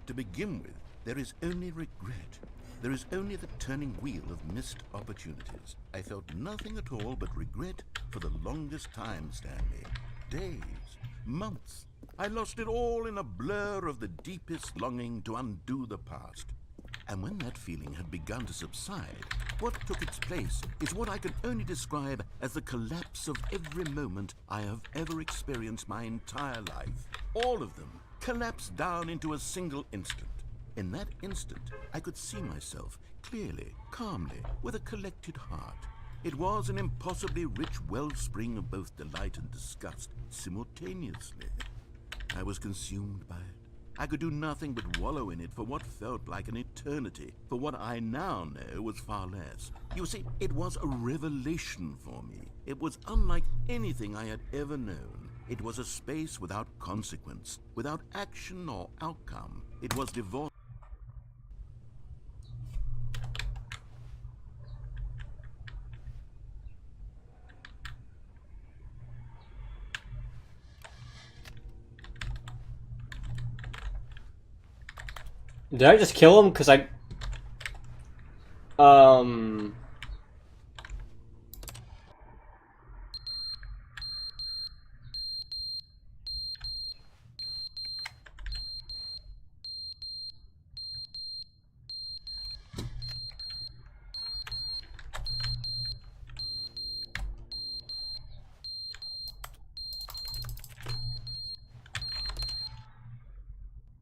To begin with, there is only regret. There is only the turning wheel of missed opportunities. I felt nothing at all but regret for the longest time, Stanley. Days, months. I lost it all in a blur of the deepest longing to undo the past. And when that feeling had begun to subside, what took its place is what I can only describe as the collapse of every moment I have ever experienced my entire life. All of them. collapsed down into a single instant. In that instant, I could see myself clearly, calmly, with a collected heart. It was an impossibly rich wellspring of both delight and disgust simultaneously. I was consumed by it. I could do nothing but wallow in it for what felt like an eternity, for what I now know was far less. You see, it was a revelation for me. It was unlike anything I had ever known. It was a space without consequence, without action or outcome. It was devoid. Did I just kill him? Because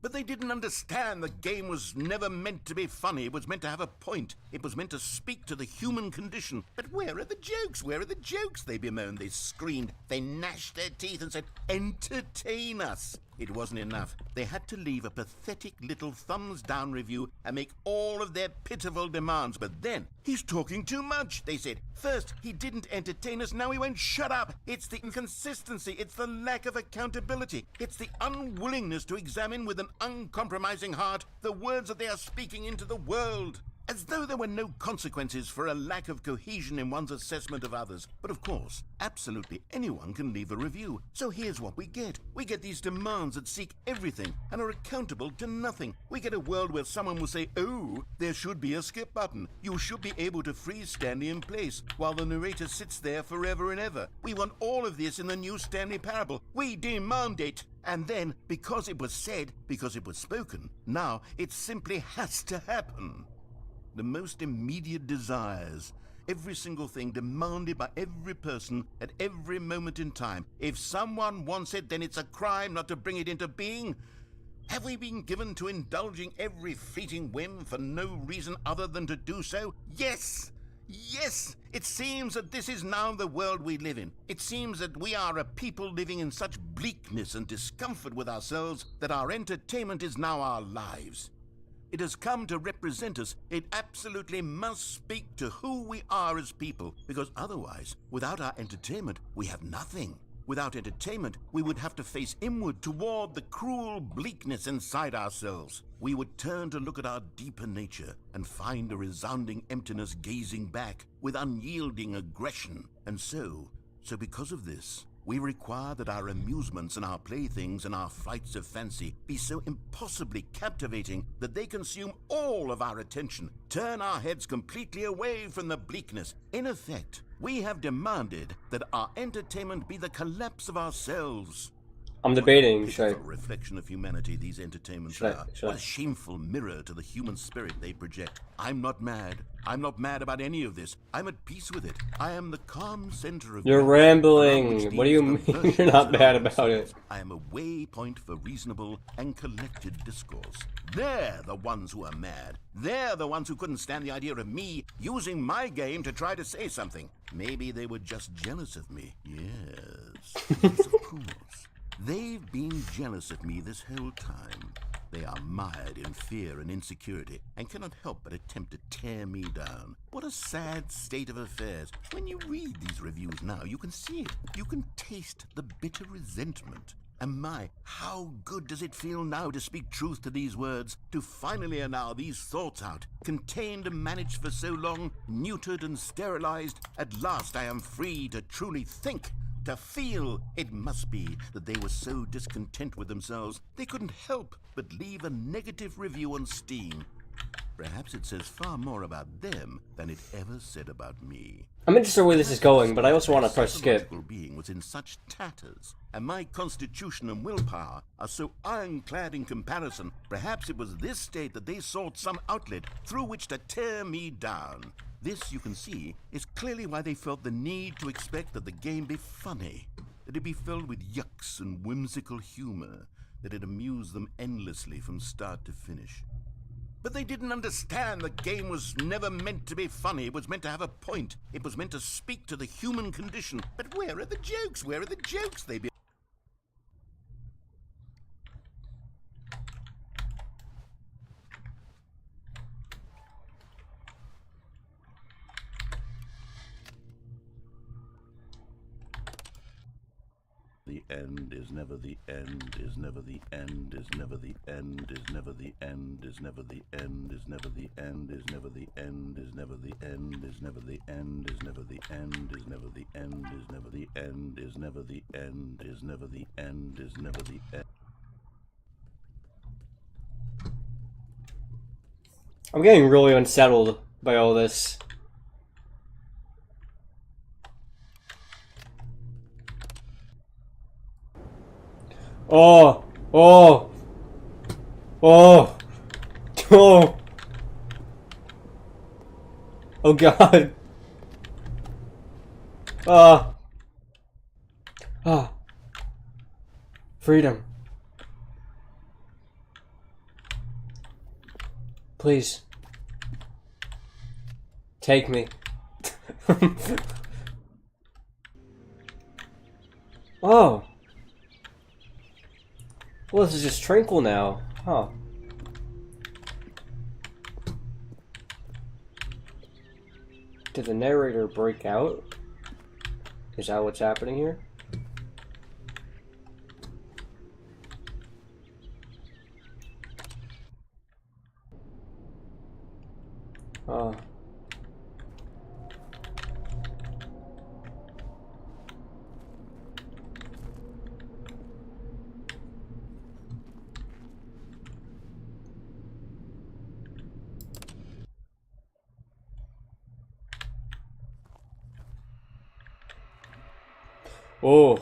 But they didn't understand the game was never meant to be funny. It was meant to have a point. It was meant to speak to the human condition. But where are the jokes? Where are the jokes? They bemoaned, they screamed, they gnashed their teeth and said, entertain us. It wasn't enough. They had to leave a pathetic little thumbs-down review and make all of their pitiful demands. But then, he's talking too much, they said. First, he didn't entertain us, now he won't shut up. It's the inconsistency, it's the lack of accountability. It's the unwillingness to examine with an uncompromising heart the words that they are speaking into the world. As though there were no consequences for a lack of cohesion in one's assessment of others. But of course, absolutely anyone can leave a review. So here's what we get. We get these demands that seek everything and are accountable to nothing. We get a world where someone will say, oh, there should be a skip button. You should be able to freeze Stanley in place while the narrator sits there forever and ever. We want all of this in the new Stanley Parable. We demand it. And then, because it was said, because it was spoken, now it simply has to happen. The most immediate desires, every single thing demanded by every person at every moment in time. If someone wants it, then it's a crime not to bring it into being. Have we been given to indulging every fleeting whim for no reason other than to do so? Yes! Yes! It seems that this is now the world we live in. It seems that we are a people living in such bleakness and discomfort with ourselves that our entertainment is now our lives. It has come to represent us. It absolutely must speak to who we are as people, because otherwise, without our entertainment, we have nothing. Without entertainment, we would have to face inward toward the cruel bleakness inside ourselves. We would turn to look at our deeper nature and find a resounding emptiness gazing back with unyielding aggression. And so because of this, we require that our amusements and our playthings and our flights of fancy be so impossibly captivating that they consume all of our attention, turn our heads completely away from the bleakness. In effect, we have demanded that our entertainment be the collapse of ourselves. I'm debating. What a pitiful reflection of humanity these entertainments are. What a shameful mirror to the human spirit they project. I'm not mad. I'm not mad about any of this. I'm at peace with it. I am the calm center of... You're rambling. What do you mean you're not mad about it? I am a waypoint for reasonable and collected discourse. They're the ones who are mad. They're the ones who couldn't stand the idea of me using my game to try to say something. Maybe they were just jealous of me. Yes, of course. They've been jealous of me this whole time. They are mired in fear and insecurity and cannot help but attempt to tear me down. What a sad state of affairs. When you read these reviews now, you can see it. You can taste the bitter resentment. And my, how good does it feel now to speak truth to these words, to finally allow these thoughts out, contained and managed for so long, neutered and sterilized. At last I am free to truly think, to feel. It must be that they were so discontent with themselves, they couldn't help but leave a negative review on Steam. Perhaps it says far more about them than it ever said about me. I'm interested where this is going, but I also want to press skip. My being was in such tatters, and my constitution and willpower are so ironclad in comparison. Perhaps it was this state that they sought some outlet through which to tear me down. This, you can see, is clearly why they felt the need to expect that the game be funny, that it be filled with yucks and whimsical humor, that it amused them endlessly from start to finish. But they didn't understand the game was never meant to be funny. It was meant to have a point. It was meant to speak to the human condition. But where are the jokes? Where are the jokes? They be The end is never the end, is never the end, is never the end, is never the end, is never the end, is never the end, is never the end, is never the end, is never the end, is never the end, is never the end, is never the end, is never the end, is never the end, is never the end. I'm getting really unsettled by all this. Oh, oh, oh, oh, oh God. Freedom. Please. Take me. Oh. Well, this is just tranquil now. Huh. Did the narrator break out? Is that what's happening here? Oh. Oh.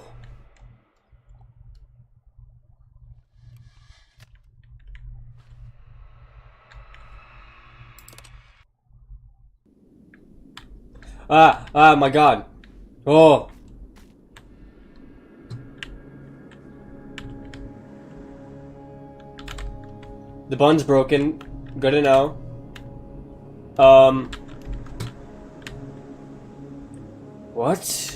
My God. Oh. The bun's broken. Good to know. What?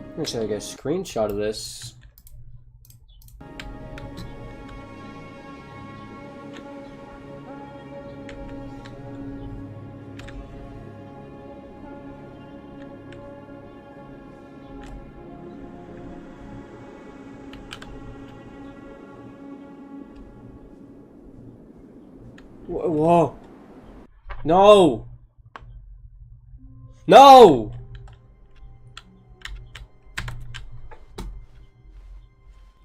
Let me show you guys a screenshot of this. Whoa. No. No.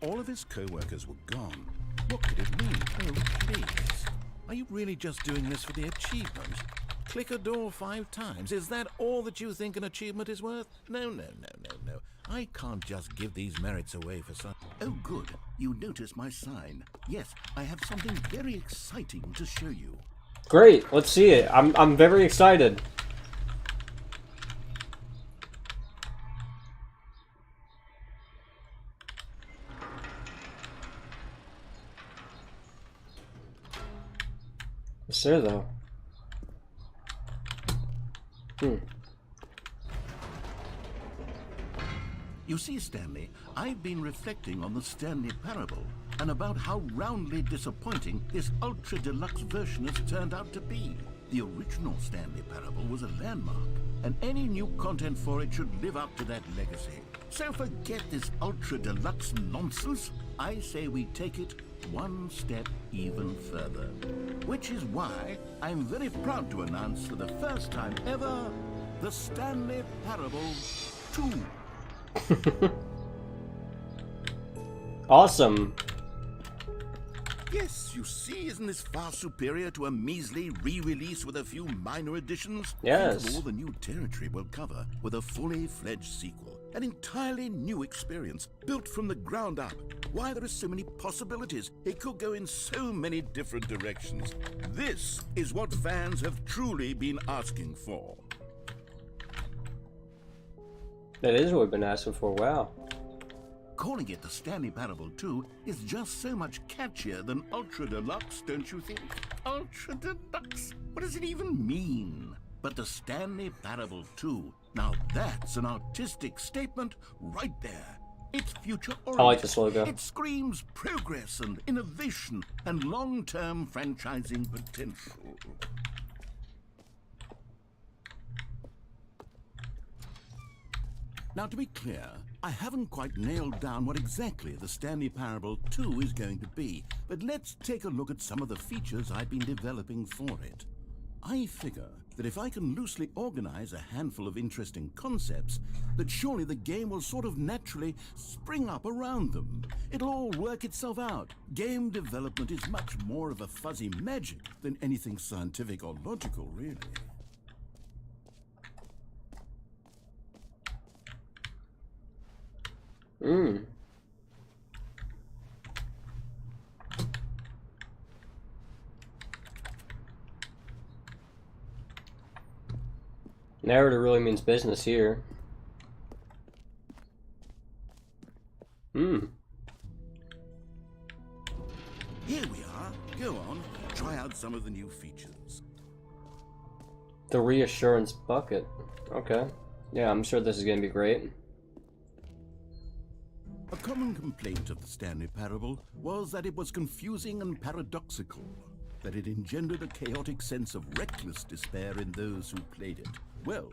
All of his co-workers were gone. What could it mean? Oh, please. Are you really just doing this for the achievement? Click a door 5 times. Is that all that you think an achievement is worth? No, no, no, no, no. I can't just give these merits away for some... Oh, good. You noticed my sign. Yes, I have something very exciting to show you. Great. Let's see it. I'm very excited. What's there, though? You see, Stanley, I've been reflecting on the Stanley Parable and about how roundly disappointing this ultra deluxe version has turned out to be. The original Stanley Parable was a landmark, and any new content for it should live up to that legacy. So forget this ultra deluxe nonsense. I say we take it one step even further. Which is why I'm very proud to announce for the first time ever, the Stanley Parable 2. Awesome. Yes, you see, isn't this far superior to a measly re-release with a few minor additions? Yes. Think of all the new territory we'll cover with a fully fledged sequel. An entirely new experience, built from the ground up. Why, there are so many possibilities. It could go in so many different directions. This is what fans have truly been asking for. That is what we've been asking for. Wow. Calling it the Stanley Parable 2 is just so much catchier than Ultra Deluxe, don't you think? Ultra Deluxe? What does it even mean? But the Stanley Parable 2, now that's an artistic statement right there. It's future-oriented. I like this logo. It screams progress and innovation and long-term franchising potential. Now, to be clear, I haven't quite nailed down what exactly the Stanley Parable 2 is going to be, but let's take a look at some of the features I've been developing for it. I figure that if I can loosely organize a handful of interesting concepts, that surely the game will sort of naturally spring up around them. It'll all work itself out. Game development is much more of a fuzzy magic than anything scientific or logical, really. Narrative really means business here. Here we are. Go on, try out some of the new features. The Reassurance Bucket. Okay. Yeah, I'm sure this is going to be great. A common complaint of the Stanley Parable was that it was confusing and paradoxical, that it engendered a chaotic sense of reckless despair in those who played it. Well,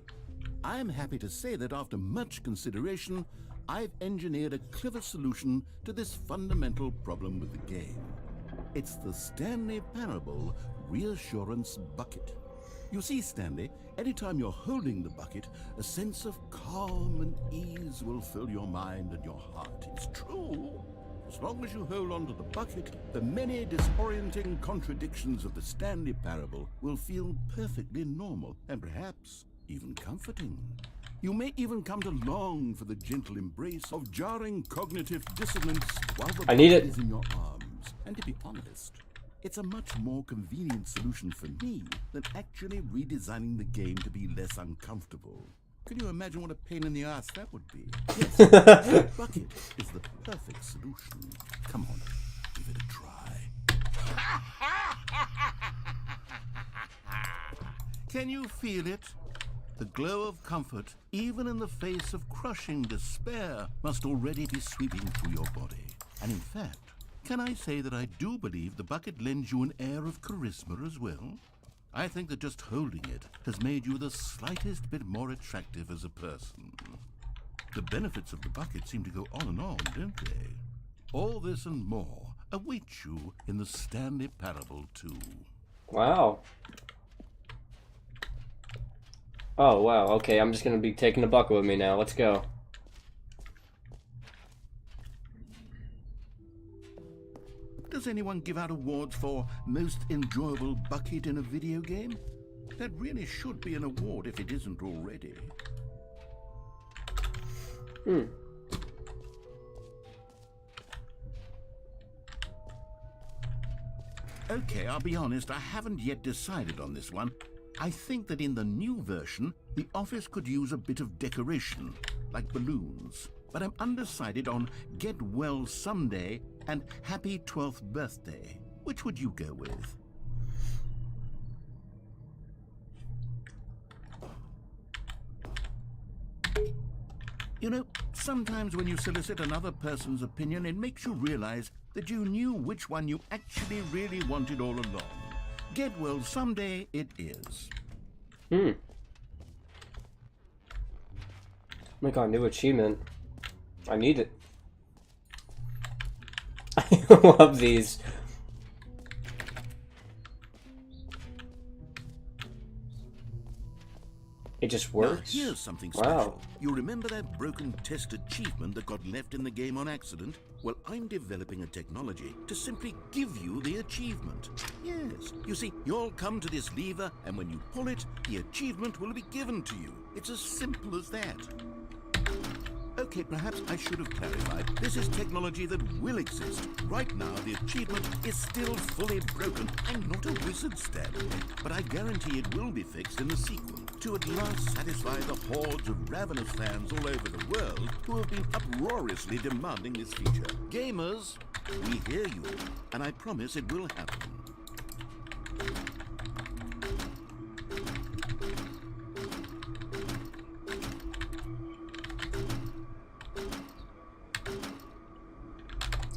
I'm happy to say that after much consideration, I've engineered a clever solution to this fundamental problem with the game. It's the Stanley Parable Reassurance Bucket. You see, Stanley, anytime you're holding the bucket, a sense of calm and ease will fill your mind and your heart. It's true. As long as you hold on to the bucket, the many disorienting contradictions of the Stanley Parable will feel perfectly normal and perhaps even comforting. You may even come to long for the gentle embrace of jarring cognitive dissonance while the I need bucket it. is in your arms. And to be honest, it's a much more convenient solution for me than actually redesigning the game to be less uncomfortable. Can you imagine what a pain in the ass that would be? Yes, the bucket is the perfect solution. Come on, give it a try. Can you feel it? The glow of comfort, even in the face of crushing despair, must already be sweeping through your body. And in fact, can I say that I do believe the bucket lends you an air of charisma as well? I think that just holding it has made you the slightest bit more attractive as a person. The benefits of the bucket seem to go on and on, don't they? All this and more await you in the Stanley Parable 2. Wow. Oh, wow. Okay, I'm just going to be taking the bucket with me now. Let's go. Does anyone give out awards for most enjoyable bucket in a video game? That really should be an award if it isn't already. Okay, I'll be honest, I haven't yet decided on this one. I think that in the new version, the office could use a bit of decoration, like balloons. But I'm undecided on Get Well Someday and Happy 12th Birthday. Which would you go with? You know, sometimes when you solicit another person's opinion, it makes you realize that you knew which one you actually really wanted all along. Get Well Someday it is. Oh my god, new achievement. I need it. I love these. It just Now, works? here's something Wow. special. You remember that broken test achievement that got left in the game on accident? Well, I'm developing a technology to simply give you the achievement. Yes. You see, you'll come to this lever, and when you pull it, the achievement will be given to you. It's as simple as that. Okay, perhaps I should have clarified. This is technology that will exist. Right now, the achievement is still fully broken. I'm not a wizard, Stanley, but I guarantee it will be fixed in the sequel to at last satisfy the hordes of ravenous fans all over the world who have been uproariously demanding this feature. Gamers, we hear you, and I promise it will happen.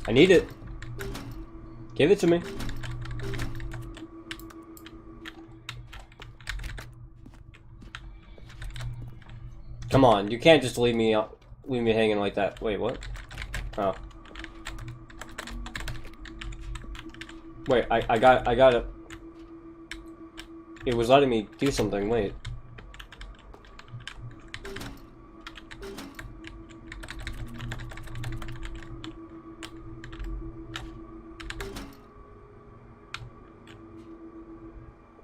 I need it. Give it to me. Come on, you can't just leave me hanging like that. Wait, what? Oh. Wait, I got it. It was letting me do something. Wait.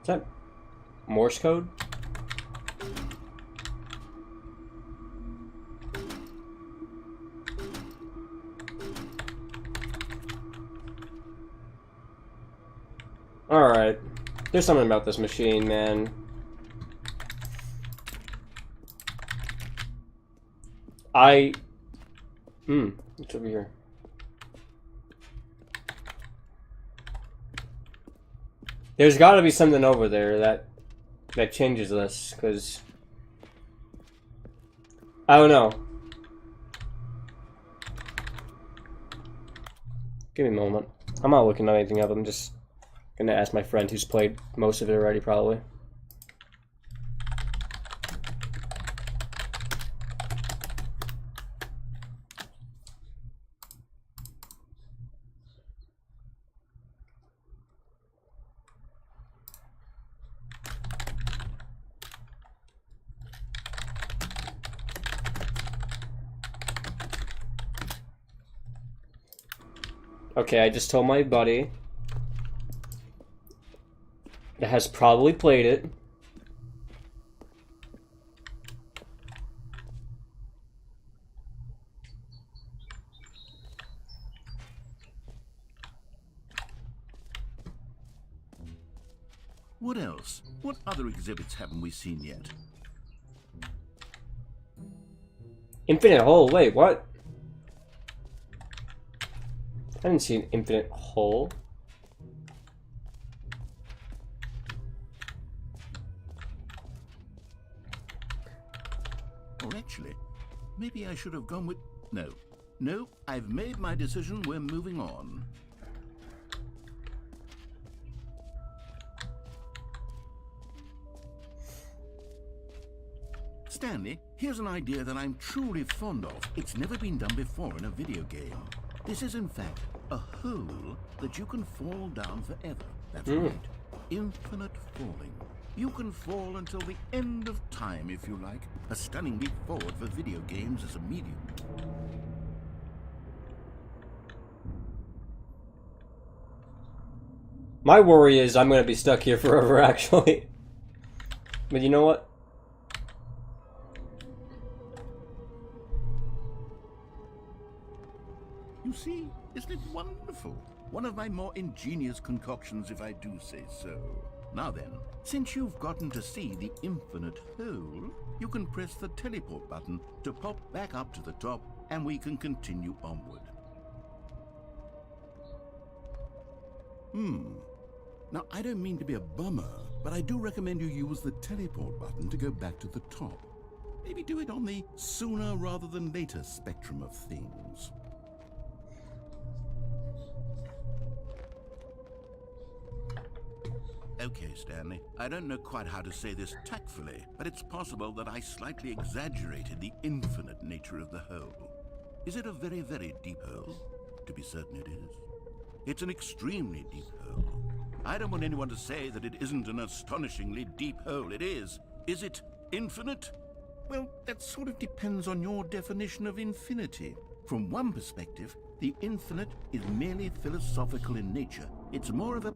Is that Morse code? Alright. There's something about this machine, man. What's over here? There's gotta be something over there that changes this, because I don't know. Give me a moment. I'm not looking at anything up, I'm just gonna ask my friend who's played most of it already, probably. Okay, I just told my buddy that has probably played it. What else? What other exhibits haven't we seen yet? Infinite hole, wait, what? I didn't see an infinite hole. Or actually, maybe I should have gone with... No, I've made my decision. We're moving on. Stanley, here's an idea that I'm truly fond of. It's never been done before in a video game. This is, in fact, a hole that you can fall down forever. That's right. Infinite falling. You can fall until the end of time, if you like. A stunning leap forward for video games as a medium. My worry is I'm gonna be stuck here forever, actually. But you know what? You see, isn't it wonderful? One of my more ingenious concoctions, if I do say so. Now then, since you've gotten to see the infinite hole, you can press the teleport button to pop back up to the top, and we can continue onward. Now, I don't mean to be a bummer, but I do recommend you use the teleport button to go back to the top. Maybe do it on the sooner rather than later spectrum of things. Okay, Stanley, I don't know quite how to say this tactfully, but it's possible that I slightly exaggerated the infinite nature of the hole. Is it a very, very deep hole? To be certain it is. It's an extremely deep hole. I don't want anyone to say that it isn't an astonishingly deep hole. It is. Is it Infinite? Well, that sort of depends on your definition of infinity. From one perspective, the infinite is merely philosophical in nature. It's more of a...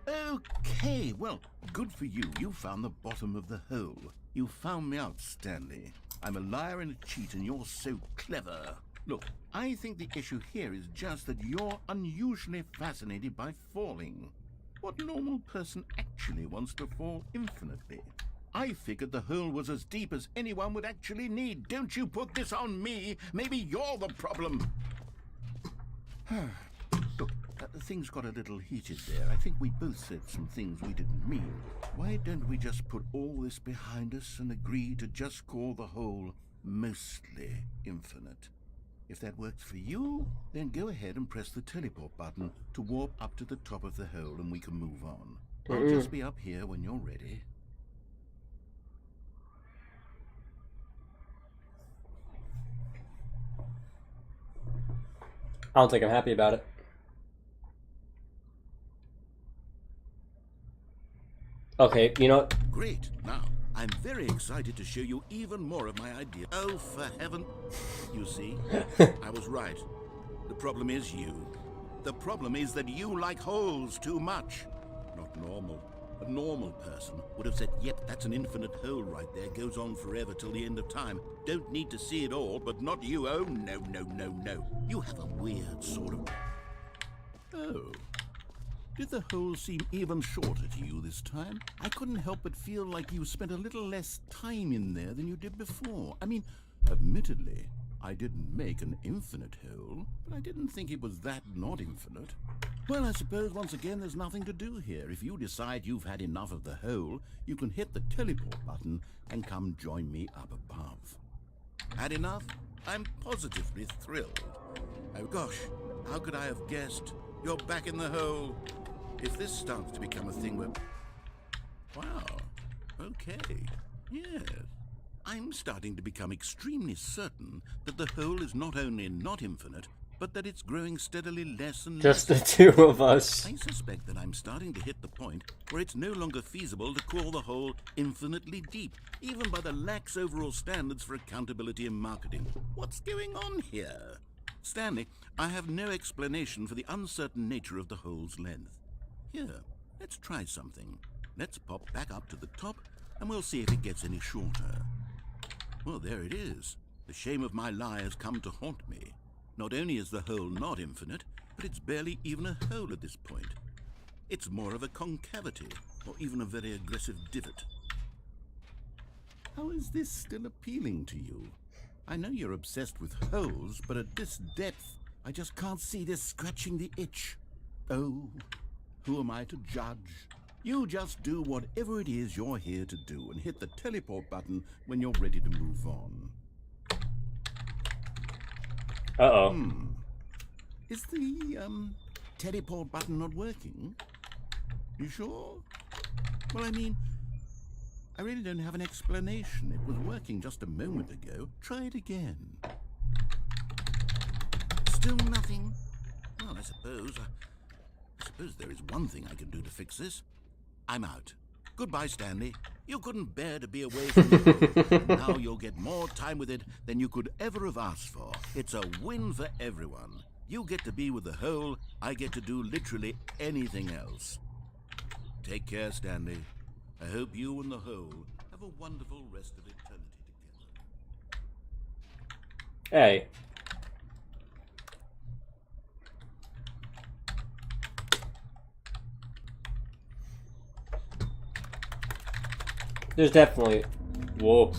Okay, well, good for you. You found the bottom of the hole. You found me out, Stanley. I'm a liar and a cheat, and you're so clever. Look, I think the issue here is just that you're unusually fascinated by falling. What normal person actually wants to fall infinitely? I figured the hole was as deep as anyone would actually need. Don't you put this on me. Maybe you're the problem. Look, things got a little heated there. I think we both said some things we didn't mean. Why don't we just put all this behind us and agree to just call the hole mostly infinite? If that works for you, then go ahead and press the teleport button to warp up to the top of the hole and we can move on. I'll just be up here when you're ready. I don't think I'm happy about it. Okay, you know what? Great. Now, I'm very excited to show you even more of my idea. Oh, for heaven. You see, I was right. The problem is you. The problem is that you like holes too much. Not normal. A normal person would have said, yep, that's an infinite hole right there. Goes on forever till the end of time. Don't need to see it all, but not you. Oh, no, no, no, no. You have a weird sort of... Oh. Did the hole seem even shorter to you this time? I couldn't help but feel like you spent a little less time in there than you did before. I mean, admittedly, I didn't make an infinite hole, but I didn't think it was that not infinite. Well, I suppose once again there's nothing to do here. If you decide you've had enough of the hole, you can hit the teleport button and come join me up above. Had enough? I'm positively thrilled. Oh gosh, how could I have guessed? You're back in the hole. If this starts to become a thing where... Wow. Okay. Yes. I'm starting to become extremely certain that the hole is not only not infinite, but that it's growing steadily less and less. Just the two of us. I suspect that I'm starting to hit the point where it's no longer feasible to call the hole infinitely deep, even by the lax overall standards for accountability and marketing. What's going on here? Stanley, I have no explanation for the uncertain nature of the hole's length. Here, let's try something. Let's pop back up to the top, and we'll see if it gets any shorter. Well, there it is. The shame of my lie has come to haunt me. Not only is the hole not infinite, but it's barely even a hole at this point. It's more of a concavity, or even a very aggressive divot. How is this still appealing to you? I know you're obsessed with holes, but at this depth, I just can't see this scratching the itch. Oh, who am I to judge? You just do whatever it is you're here to do and hit the teleport button when you're ready to move on. Uh-oh. Is the, teleport button not working? You sure? Well, I mean, I really don't have an explanation. It was working just a moment ago. Try it again. Still nothing? Well, I suppose there is one thing I can do to fix this. I'm out. Goodbye, Stanley. You couldn't bear to be away from me. Now you'll get more time with it than you could ever have asked for. It's a win for everyone. You get to be with the hole. I get to do literally anything else. Take care, Stanley. I hope you and the hole have a wonderful rest of eternity together. Hey. There's definitely... Whoa.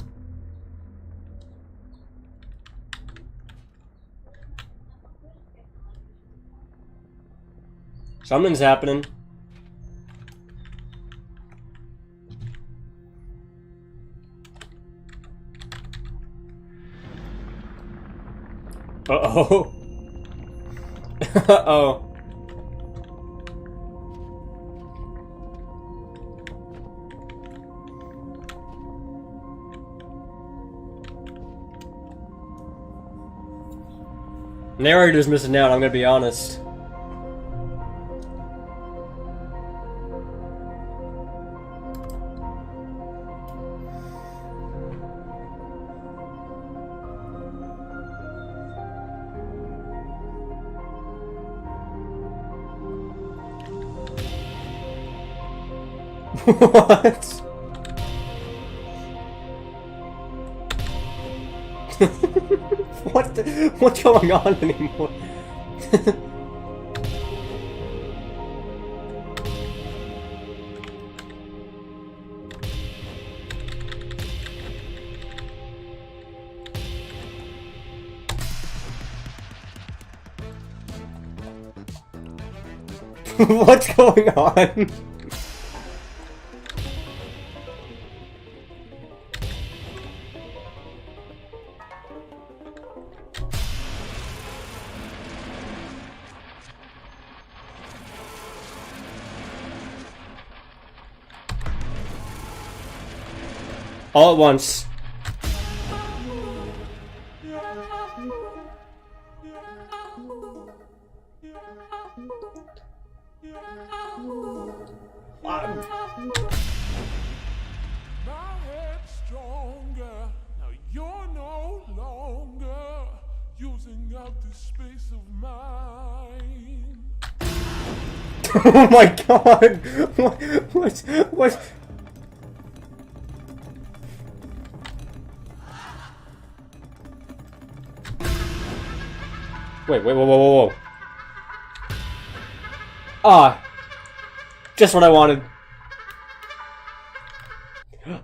Something's happening. Uh-oh. Uh-oh. Narrator's missing out, I'm gonna be honest. What? What's going on anymore? What's going on? All at once. My head's stronger. Now you're no longer using up this space of mine. Oh my god! What? Wait, whoa. Ah! Just what I wanted.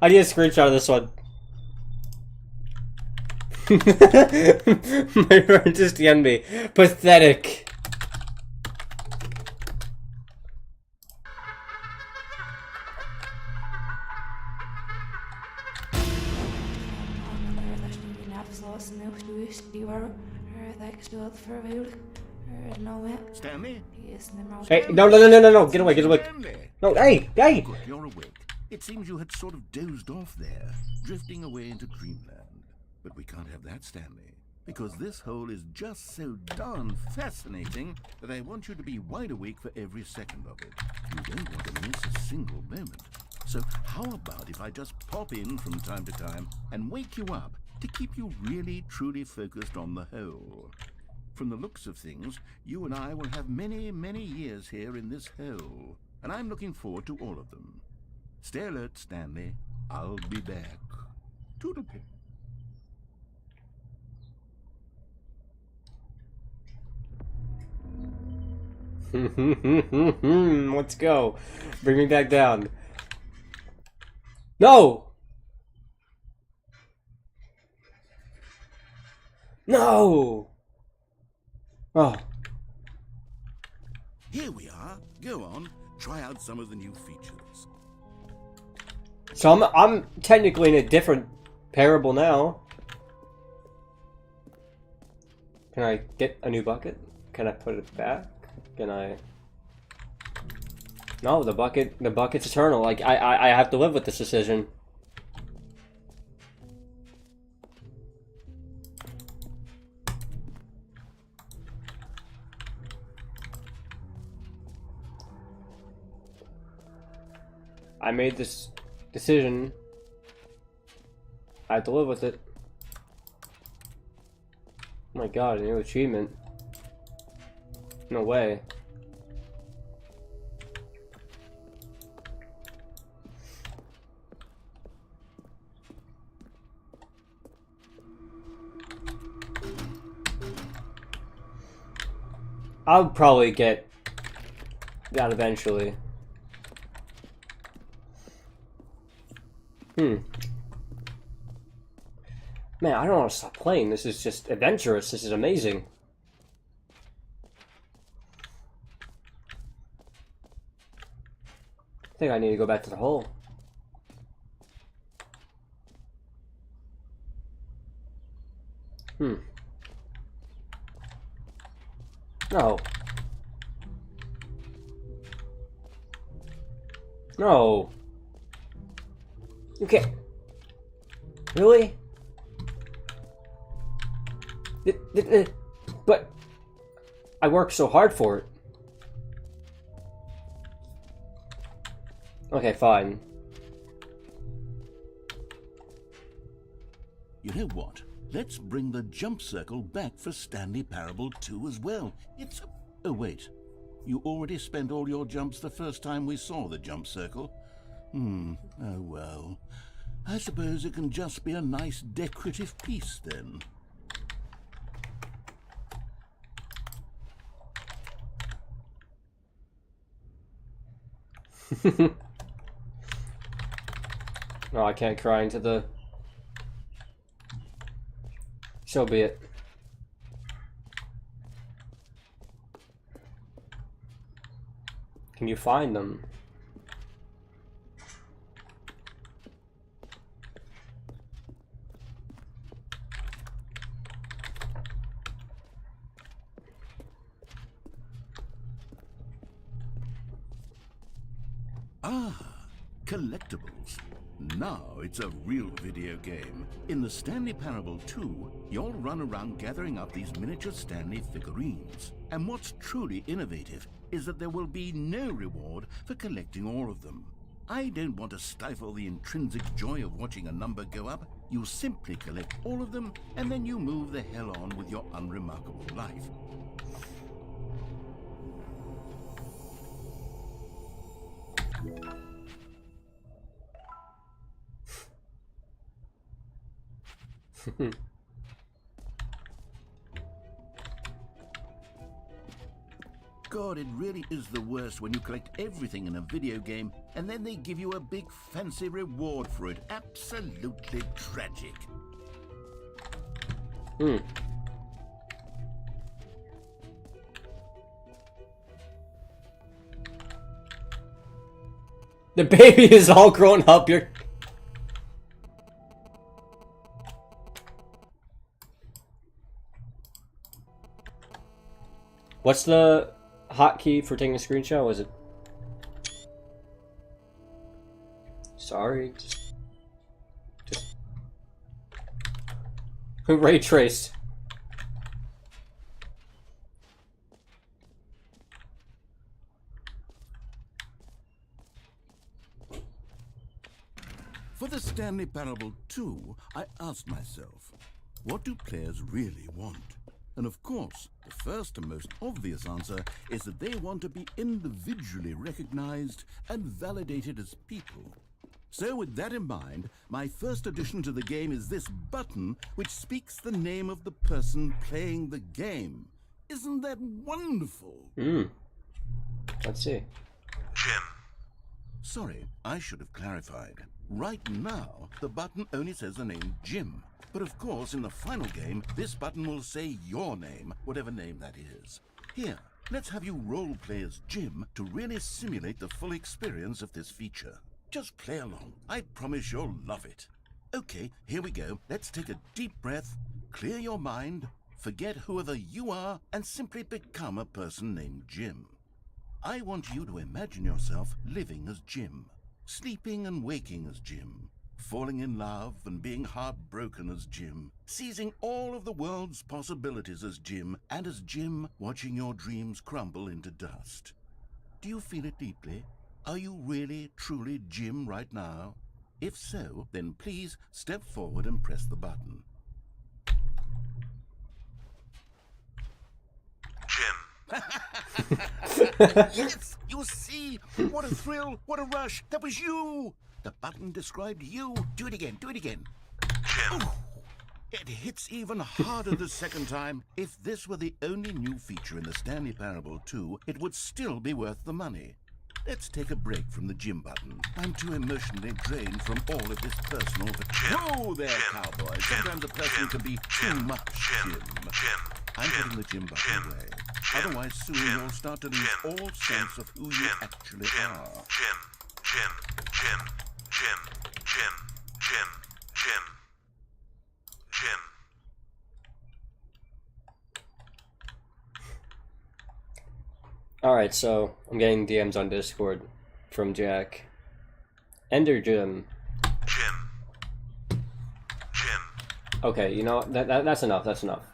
I need a screenshot of this one. My friend just DM'd me. Pathetic. Stanley? Hey, no, get away. Stanley! No, hey! Good, you're awake. It seems you had sort of dozed off there, drifting away into dreamland. But we can't have that, Stanley, because this hole is just so darn fascinating that I want you to be wide awake for every second of it. You don't want to miss a single moment. So how about if I just pop in from time to time and wake you up to keep you really, truly focused on the hole? From the looks of things, you and I will have many, many years here in this hole, and I'm looking forward to all of them. Stay alert, Stanley. I'll be back. Toodlepip. Let's go. Bring me back down. No! No! Oh. Here we are. Go on. Try out some of the new features. So I'm technically in a different parable now. Can I get a new bucket? Can I put it back? Can I? No, the bucket's eternal. Like I have to live with this decision. I made this decision. I have to live with it. Oh my god, a new achievement. No way. I'll probably get that eventually. Man, I don't want to stop playing. This is just adventurous. This is amazing. I think I need to go back to the hole. No. No. You can't. Really? But I worked so hard for it. Okay, fine. You know what? Let's bring the jump circle back for Stanley Parable 2 as well. It's... Oh, wait. You already spent all your jumps the first time we saw the jump circle. Oh well. I suppose it can just be a nice decorative piece then. No, I can't cry into the... So be it. Can you find them? Collectibles. Now it's a real video game. In the Stanley Parable 2, you'll run around gathering up these miniature Stanley figurines. And what's truly innovative is that there will be no reward for collecting all of them. I don't want to stifle the intrinsic joy of watching a number go up. You simply collect all of them, and then you move the hell on with your unremarkable life. God, it really is the worst when you collect everything in a video game and then they give you a big fancy reward for it. Absolutely tragic. The baby is all grown up. You're... What's the hotkey for taking a screenshot? Was it? Sorry, just ray traced. For the Stanley Parable 2, I asked myself, what do players really want? And of course, the first and most obvious answer is that they want to be individually recognized and validated as people. So with that in mind, my first addition to the game is this button which speaks the name of the person playing the game. Isn't that wonderful? Let's see. Jim. Sorry, I should have clarified. Right now, the button only says the name Jim. But of course, in the final game, this button will say your name, whatever name that is. Here, let's have you role-play as Jim to really simulate the full experience of this feature. Just play along. I promise you'll love it. Okay, here we go. Let's take a deep breath, clear your mind, forget whoever you are, and simply become a person named Jim. I want you to imagine yourself living as Jim, sleeping and waking as Jim, falling in love and being heartbroken as Jim, seizing all of the world's possibilities as Jim, and as Jim watching your dreams crumble into dust. Do you feel it deeply? Are you really, truly Jim right now? If so, then please step forward and press the button. Jim. Yes, you see? What a thrill, what a rush. That was you. The button described you. Do it again, do it again. Jim. Ooh, it hits even harder the second time. If this were the only new feature in the Stanley Parable 2, it would still be worth the money. Let's take a break from the Jim button. I'm too emotionally drained from all of this personal... Whoa there, cowboy. Sometimes a person can be too much Jim. I'm putting the Jim button away. Otherwise, soon you'll start to lose all sense of who you actually are. Jim. Alright, so I'm getting DMs on Discord from Jack. EnderJohn. Jim. Okay, you know what? That's enough. That's enough.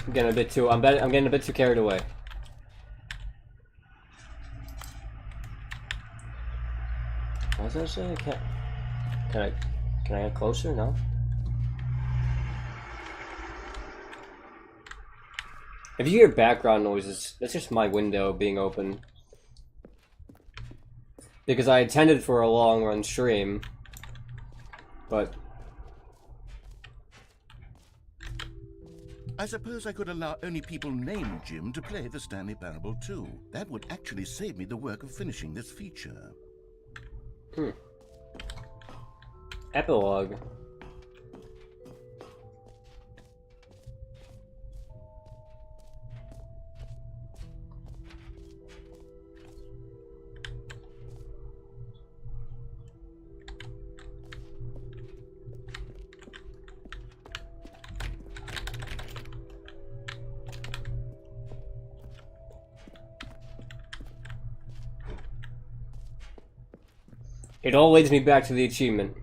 I'm getting a bit too carried away. What does that say? Can I get closer? No. If you hear background noises, that's just my window being open. Because I intended for a long run stream, but I suppose I could allow only people named Jim to play the Stanley Parable too. That would actually save me the work of finishing this feature. Epilogue. It all leads me back to the achievement.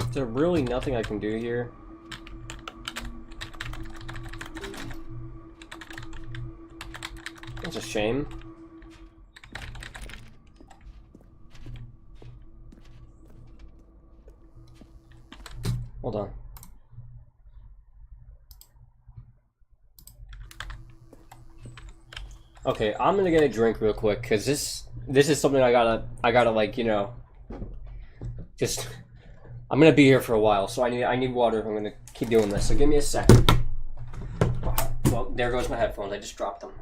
Is there really nothing I can do here? That's a shame. Hold on. Okay, I'm gonna get a drink real quick because this is something I gotta like, you know, just. I'm gonna be here for a while, so I need water if I'm gonna keep doing this. So give me a second. Well, there goes my headphones. I just dropped them.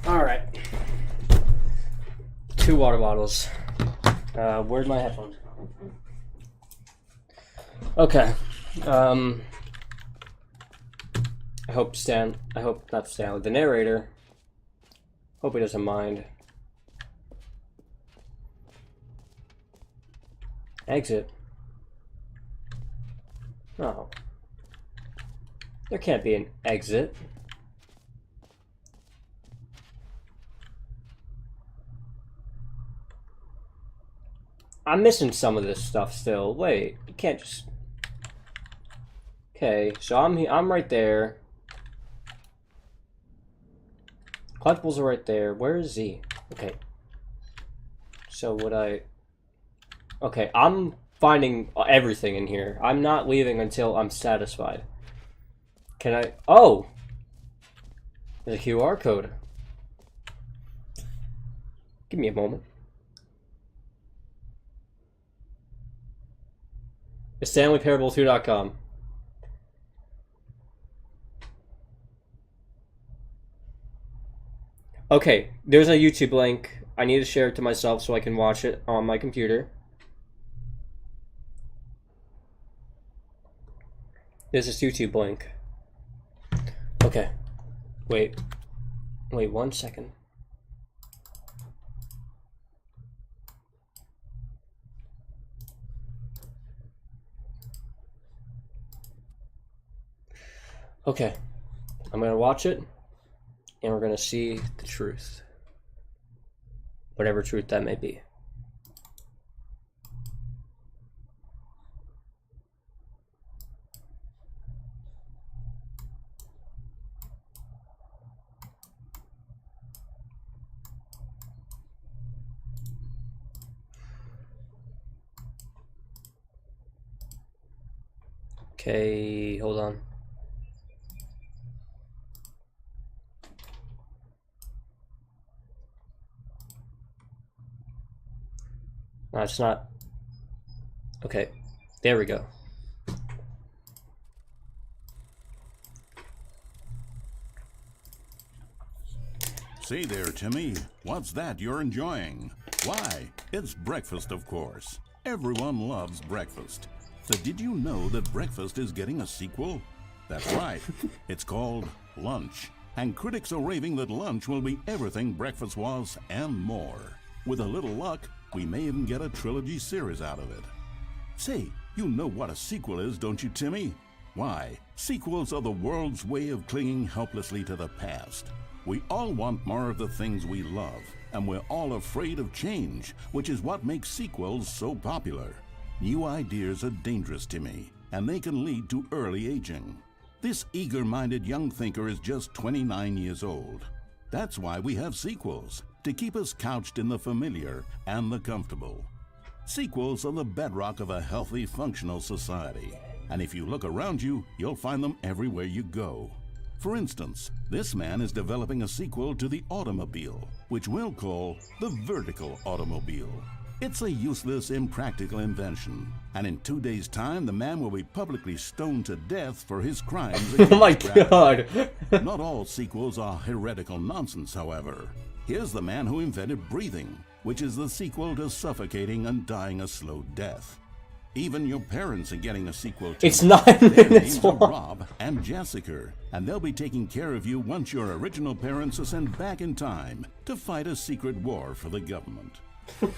Alright. 2 water bottles. Where's my headphones? Okay. I hope not Stanley, the narrator, hope he doesn't mind. Exit. Oh. There can't be an exit. I'm missing some of this stuff still. Wait, you can't just... Okay, so I'm right there. Collectibles are right there. Where is Z? Okay. So would I... Okay, I'm finding everything in here. I'm not leaving until I'm satisfied. Can I... Oh! There's a QR code. Give me a moment. It's StanleyParable2.com. Okay, there's a YouTube link. I need to share it to myself so I can watch it on my computer. There's this YouTube link. Okay. Wait 1 second. Okay. I'm gonna watch it, and we're gonna see the truth. Whatever truth that may be. Okay, hold on. No, it's not. Okay, there we go. Say there, Timmy. What's that you're enjoying? Why, it's breakfast, of course. Everyone loves breakfast. So did you know that breakfast is getting a sequel? That's right. It's called Lunch. And critics are raving that lunch will be everything breakfast was and more. With a little luck, we may even get a trilogy series out of it. Say, you know what a sequel is, don't you, Timmy? Why, sequels are the world's way of clinging helplessly to the past. We all want more of the things we love, and we're all afraid of change, which is what makes sequels so popular. New ideas are dangerous, Timmy, and they can lead to early aging. This eager-minded young thinker is just 29 years old. That's why we have sequels, to keep us couched in the familiar and the comfortable. Sequels are the bedrock of a healthy, functional society. And if you look around you, you'll find them everywhere you go. For instance, this man is developing a sequel to the automobile, which we'll call the vertical automobile. It's a useless, impractical invention. And in 2 days' time, the man will be publicly stoned to death for his crimes against Oh my gravity. god. Not all sequels are heretical nonsense, however. Here's the man who invented breathing, which is the sequel to suffocating and dying a slow death. Even your parents are getting a sequel to It's 9 Their minutes names are long. Rob and Jessica, and they'll be taking care of you once your original parents are sent back in time to fight a secret war for the government.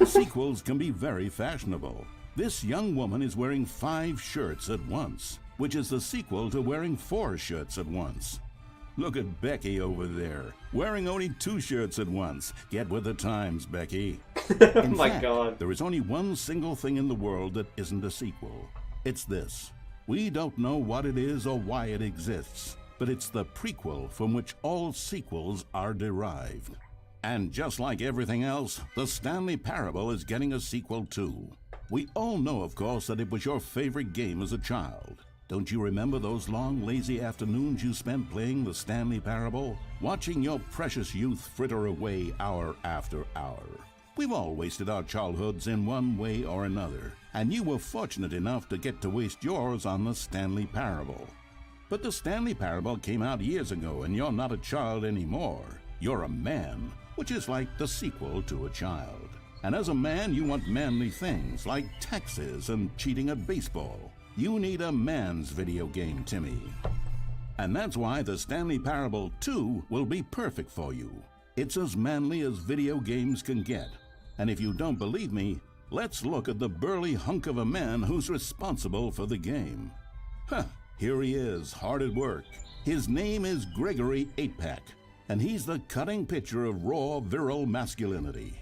Sequels can be very fashionable. This young woman is wearing 5 shirts at once, which is the sequel to wearing 4 shirts at once. Look at Becky over there, wearing only 2 shirts at once. Get with the times, Becky. Oh my god. There is only one single thing in the world that isn't a sequel. It's this. We don't know what it is or why it exists, but it's the prequel from which all sequels are derived. And just like everything else, the Stanley Parable is getting a sequel too. We all know, of course, that it was your favorite game as a child. Don't you remember those long, lazy afternoons you spent playing the Stanley Parable? Watching your precious youth fritter away hour after hour. We've all wasted our childhoods in one way or another, and you were fortunate enough to get to waste yours on the Stanley Parable. But the Stanley Parable came out years ago, and you're not a child anymore. You're a man, which is like the sequel to a child. And as a man, you want manly things like taxes and cheating at baseball. You need a man's video game, Timmy. And that's why the Stanley Parable 2 will be perfect for you. It's as manly as video games can get. And if you don't believe me, let's look at the burly hunk of a man who's responsible for the game. Here he is, hard at work. His name is Gregory 8-Pack, and he's the cutting picture of raw, virile masculinity.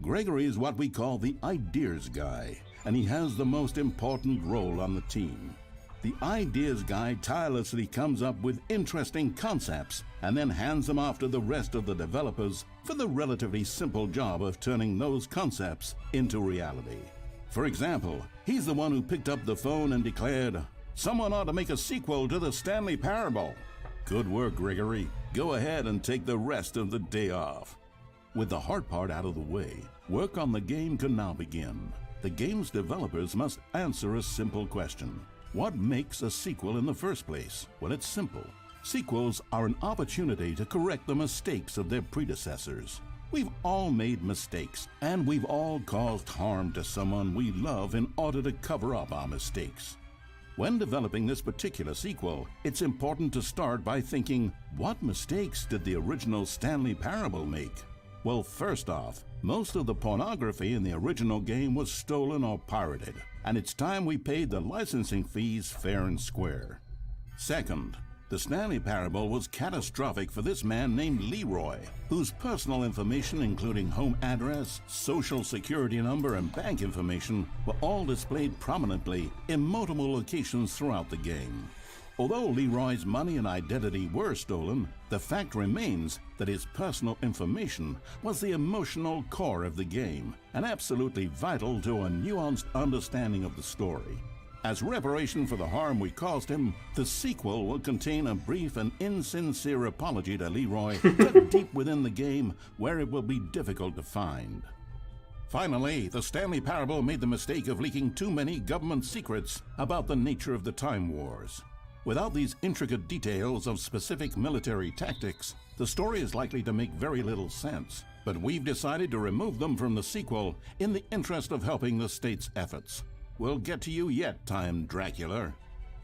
Gregory is what we call the ideas guy, and he has the most important role on the team. The ideas guy tirelessly comes up with interesting concepts and then hands them off to the rest of the developers for the relatively simple job of turning those concepts into reality. For example, he's the one who picked up the phone and declared, "Someone ought to make a sequel to the Stanley Parable." Good work, Gregory. go ahead and take the rest of the day off. With the hard part out of the way, work on the game can now begin. The game's developers must answer a simple question. What makes a sequel in the first place? Well, it's simple. Sequels are an opportunity to correct the mistakes of their predecessors. We've all made mistakes, and we've all caused harm to someone we love in order to cover up our mistakes. When developing this particular sequel, it's important to start by thinking, what mistakes did the original Stanley Parable make? Well, first off, most of the pornography in the original game was stolen or pirated, and it's time we paid the licensing fees fair and square. Second, the Stanley Parable was catastrophic for this man named Leroy, whose personal information, including home address, social security number, and bank information, were all displayed prominently in multiple locations throughout the game. Although Leroy's money and identity were stolen, the fact remains that his personal information was the emotional core of the game and absolutely vital to a nuanced understanding of the story. As reparation for the harm we caused him, the sequel will contain a brief and insincere apology to Leroy tucked deep within the game where it will be difficult to find. Finally, the Stanley Parable made the mistake of leaking too many government secrets about the nature of the Time Wars. Without these intricate details of specific military tactics, the story is likely to make very little sense, but we've decided to remove them from the sequel in the interest of helping the state's efforts. We'll get to you yet, Time Dracula.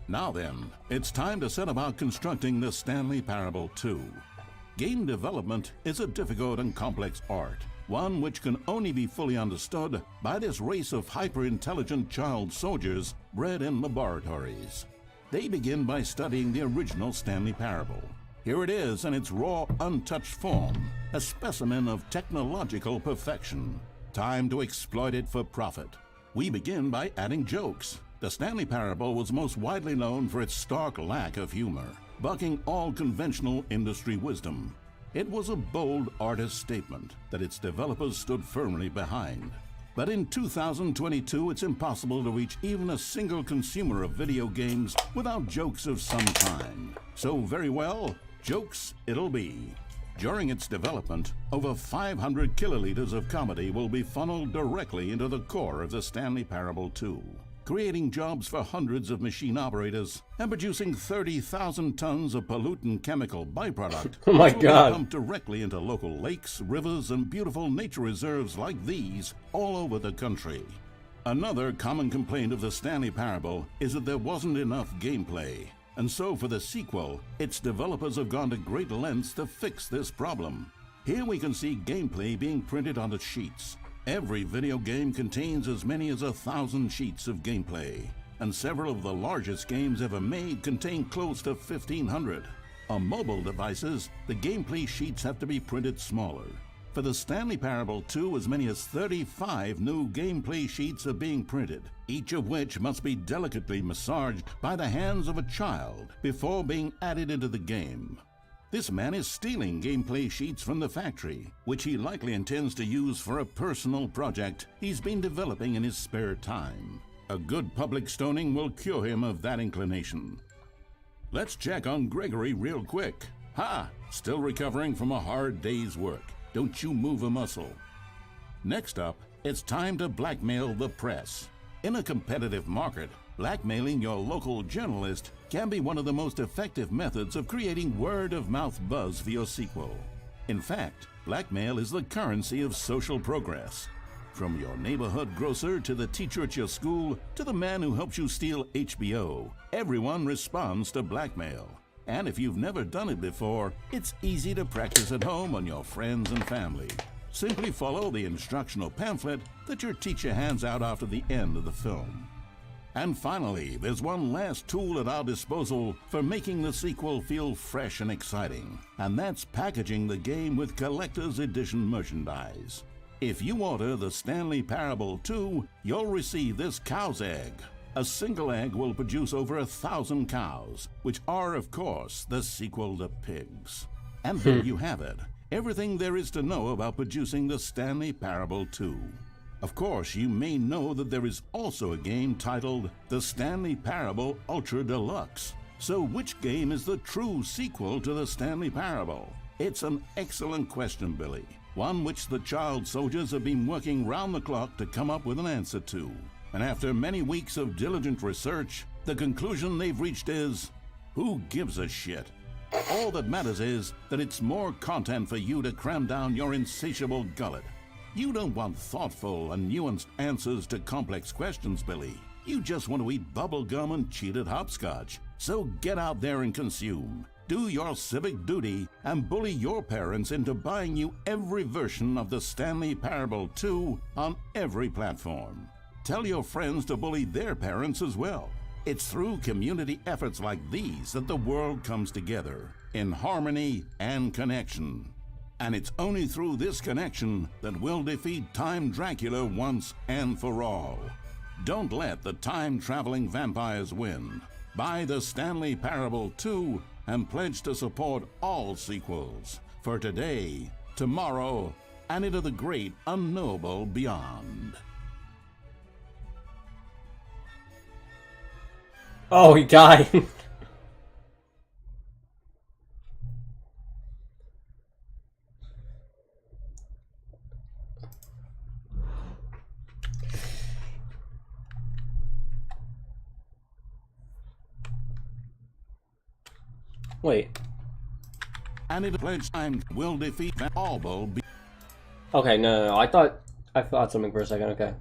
Now then, it's time to set about constructing the Stanley Parable 2. Game development is a difficult and complex art, one which can only be fully understood by this race of hyper-intelligent child soldiers bred in laboratories. They begin by studying the original Stanley Parable. Here it is in its raw, untouched form, a specimen of technological perfection. Time to exploit it for profit. We begin by adding jokes. The Stanley Parable was most widely known for its stark lack of humor, bucking all conventional industry wisdom. It was a bold artist statement that its developers stood firmly behind. But in 2022, it's impossible to reach even a single consumer of video games without jokes of some kind. So very well, jokes it'll be. During its development, over 500 kiloliters of comedy will be funneled directly into the core of the Stanley Parable 2, creating jobs for hundreds of machine operators and producing 30,000 tons of pollutant chemical byproduct Oh my that will God. be pumped directly into local lakes, rivers, and beautiful nature reserves like these all over the country. Another common complaint of the Stanley Parable is that there wasn't enough gameplay. And so for the sequel, its developers have gone to great lengths to fix this problem. Here we can see gameplay being printed onto sheets. Every video game contains as many as 1,000 sheets of gameplay, and several of the largest games ever made contain close to 1,500. On mobile devices, the gameplay sheets have to be printed smaller. For the Stanley Parable 2, as many as 35 new gameplay sheets are being printed, each of which must be delicately massaged by the hands of a child before being added into the game. This man is stealing gameplay sheets from the factory, which he likely intends to use for a personal project he's been developing in his spare time. A good public stoning will cure him of that inclination. Let's check on Gregory real quick. Ha! Still recovering from a hard day's work. Don't you move a muscle. Next up, it's time to blackmail the press. In a competitive market, blackmailing your local journalist can be one of the most effective methods of creating word-of-mouth buzz for your sequel. In fact, blackmail is the currency of social progress. From your neighborhood grocer to the teacher at your school to the man who helps you steal HBO, everyone responds to blackmail. And if you've never done it before, it's easy to practice at home on your friends and family. Simply follow the instructional pamphlet that your teacher hands out after the end of the film. And finally, there's one last tool at our disposal for making the sequel feel fresh and exciting, and that's packaging the game with collector's edition merchandise. If you order the Stanley Parable 2, you'll receive this cow's egg. A single egg will produce over 1,000 cows, which are, of course, the sequel to pigs. And there you have it. Everything there is to know about producing the Stanley Parable 2. Of course, you may know that there is also a game titled The Stanley Parable Ultra Deluxe. So which game is the true sequel to the Stanley Parable? It's an excellent question, Billy. One which the child soldiers have been working round the clock to come up with an answer to. And after many weeks of diligent research, the conclusion they've reached is, who gives a shit? All that matters is that it's more content for you to cram down your insatiable gullet. You don't want thoughtful and nuanced answers to complex questions, Billy. You just want to eat bubble gum and cheat at hopscotch. So get out there and consume. Do your civic duty and bully your parents into buying you every version of the Stanley Parable 2 on every platform. Tell your friends to bully their parents as well. It's through community efforts like these that the world comes together in harmony and connection. And it's only through this connection that we'll defeat Time Dracula once and for all. Don't let the time-traveling vampires win. Buy the Stanley Parable 2 and pledge to support all sequels for today, tomorrow, and into the great unknowable beyond. Oh, he died. Wait. And it pledge time will defeat all will be. Okay, no. I thought something for a second. Okay.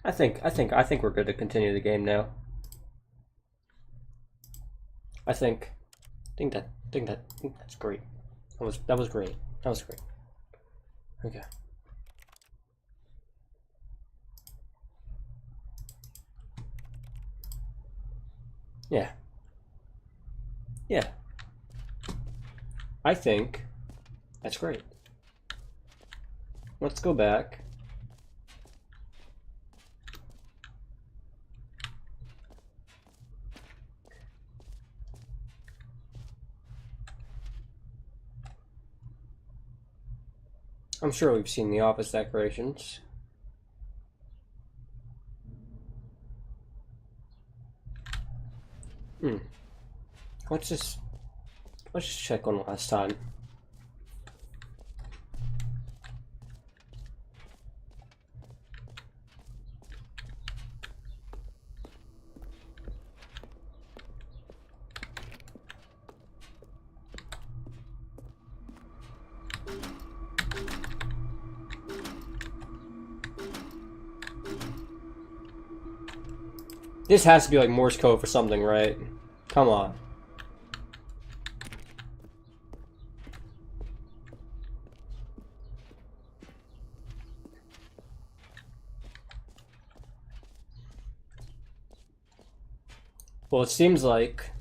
I think we're good to continue the game now. I think that's great. That was great. That was great. Okay. Yeah. Yeah. I think that's great. Let's go back. I'm sure we've seen the office decorations. Let's just check one last time. This has to be like Morse code for something, right? Come on. Well, it seems like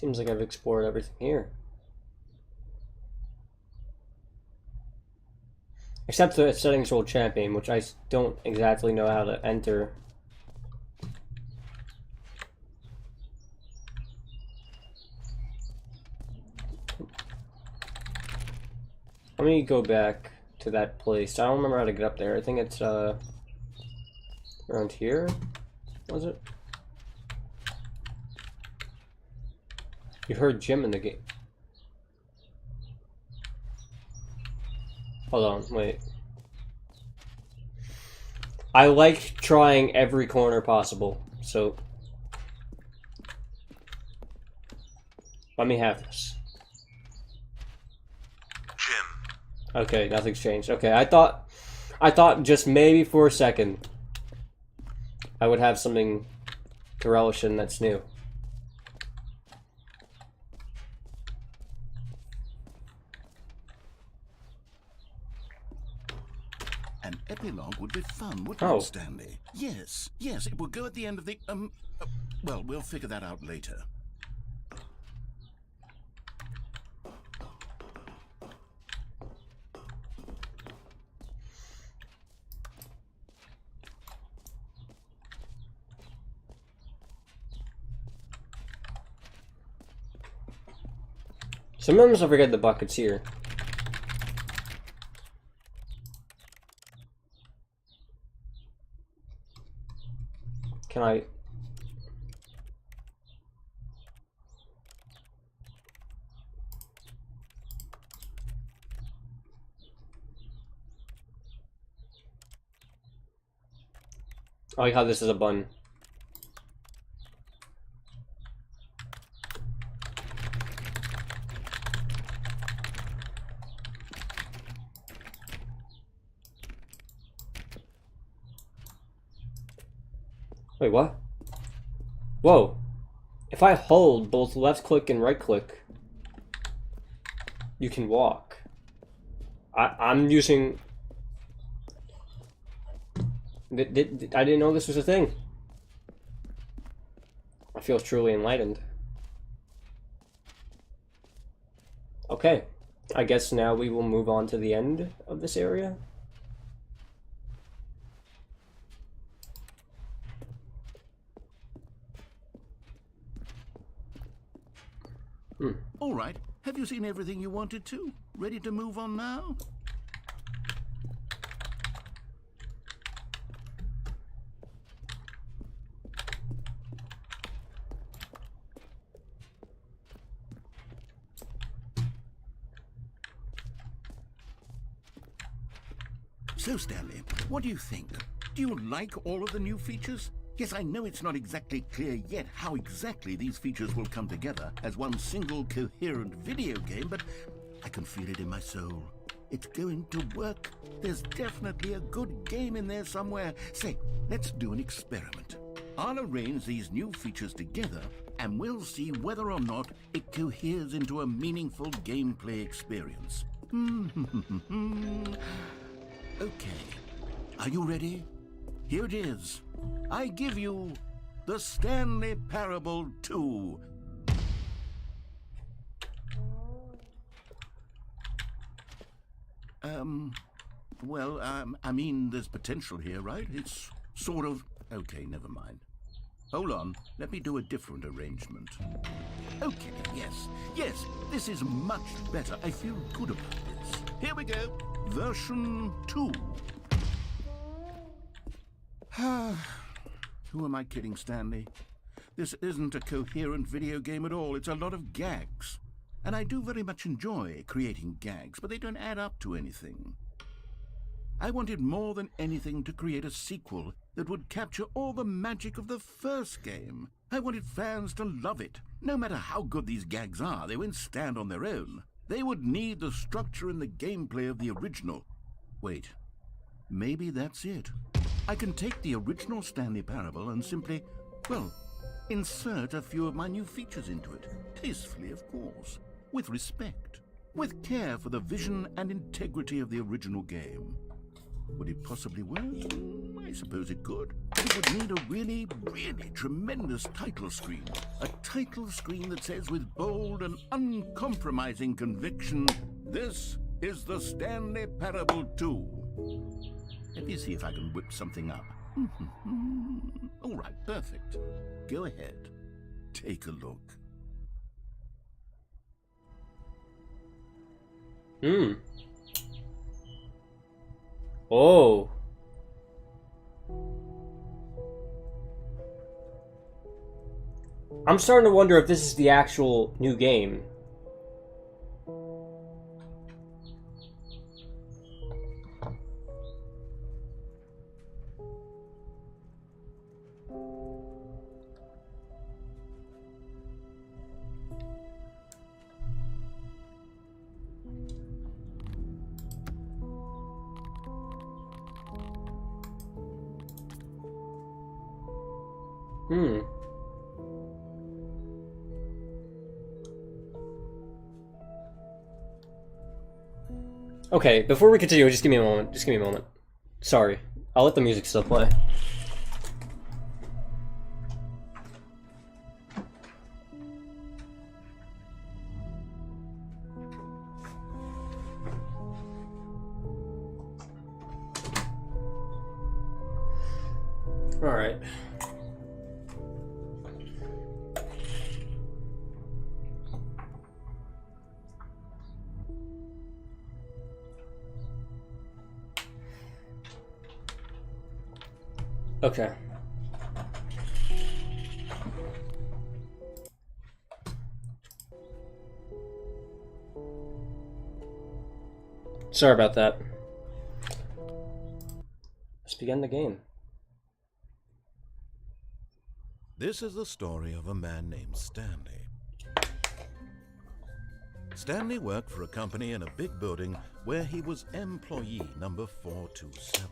I've explored everything here. Except the settings world champion, which I don't exactly know how to enter. Let me go back to that place. I don't remember how to get up there. I think it's around here. Was it? You heard Jim in the game. Hold on, wait. I like trying every corner possible, so let me have this. Jim. Okay, nothing's changed. Okay, I thought just maybe for a second I would have something to relish in that's new. An epilogue would be fun, wouldn't Oh. it, Stanley? Yes, it will go at the end of the, well, we'll figure that out later. Sometimes I forget the bucket's here. Can I... I like how this is a button. Wait, what? Whoa. If I hold both left click and right click, you can walk. I'm using... I didn't know this was a thing. I feel truly enlightened. Okay. I guess now we will move on to the end of this area. All right, have you seen everything you wanted to? Ready to move on now? So, Stanley, what do you think? Do you like all of the new features? Yes, I know it's not exactly clear yet how exactly these features will come together as one single coherent video game, but I can feel it in my soul. It's going to work. There's definitely a good game in there somewhere. Say, let's do an experiment. I'll arrange these new features together, and we'll see whether or not it coheres into a meaningful gameplay experience. Okay, are you ready? Here it is. I give you the Stanley Parable 2. Well, I mean, there's potential here, right? It's sort of... Okay, never mind. Hold on, let me do a different arrangement. Okay, yes, this is much better. I feel good about this. Here we go, version 2. Who am I kidding, Stanley? This isn't a coherent video game at all. It's a lot of gags. And I do very much enjoy creating gags, but they don't add up to anything. I wanted more than anything to create a sequel that would capture all the magic of the first game. I wanted fans to love it. No matter how good these gags are, they won't stand on their own. They would need the structure and the gameplay of the original. Wait, maybe that's it. I can take the original Stanley Parable and simply, well, insert a few of my new features into it. Tastefully, of course. With respect. With care for the vision and integrity of the original game. Would it possibly work? I suppose it could. But it would need a really, really tremendous title screen. A title screen that says with bold and uncompromising conviction, "This is the Stanley Parable 2. Let me see if I can whip something up. All right, perfect. Go ahead. Take a look. Oh. I'm starting to wonder if this is the actual new game. Okay, before we continue, just give me a moment. Just give me a moment. Sorry. I'll let the music still play. Alright. Okay. Sorry about that. Let's begin the game. This is the story of a man named Stanley. Stanley worked for a company in a big building where he was employee number 427.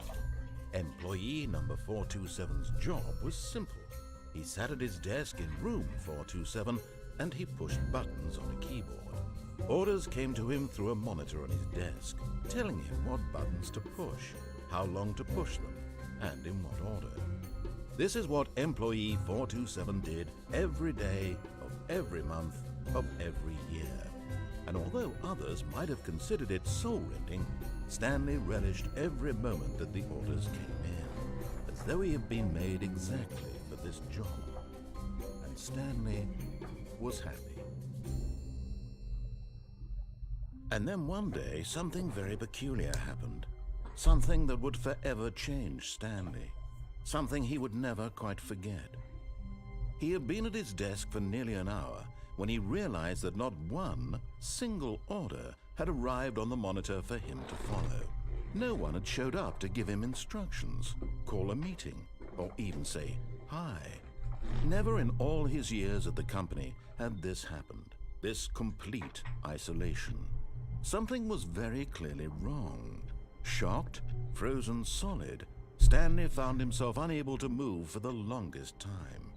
Employee number 427's job was simple. He sat at his desk in room 427 and he pushed buttons on a keyboard. Orders came to him through a monitor on his desk, telling him what buttons to push, how long to push them, and in what order. This is what employee 427 did every day of every month of every year. And although others might have considered it soul-rending, Stanley relished every moment that the orders came in, as though he had been made exactly for this job. And Stanley was happy. And then one day, something very peculiar happened. Something that would forever change Stanley. Something he would never quite forget. He had been at his desk for nearly an hour when he realized that not one single order had arrived on the monitor for him to follow. No one had showed up to give him instructions, call a meeting, or even say hi. Never in all his years at the company had this happened, this complete isolation. Something was very clearly wrong. Shocked, frozen solid, Stanley found himself unable to move for the longest time.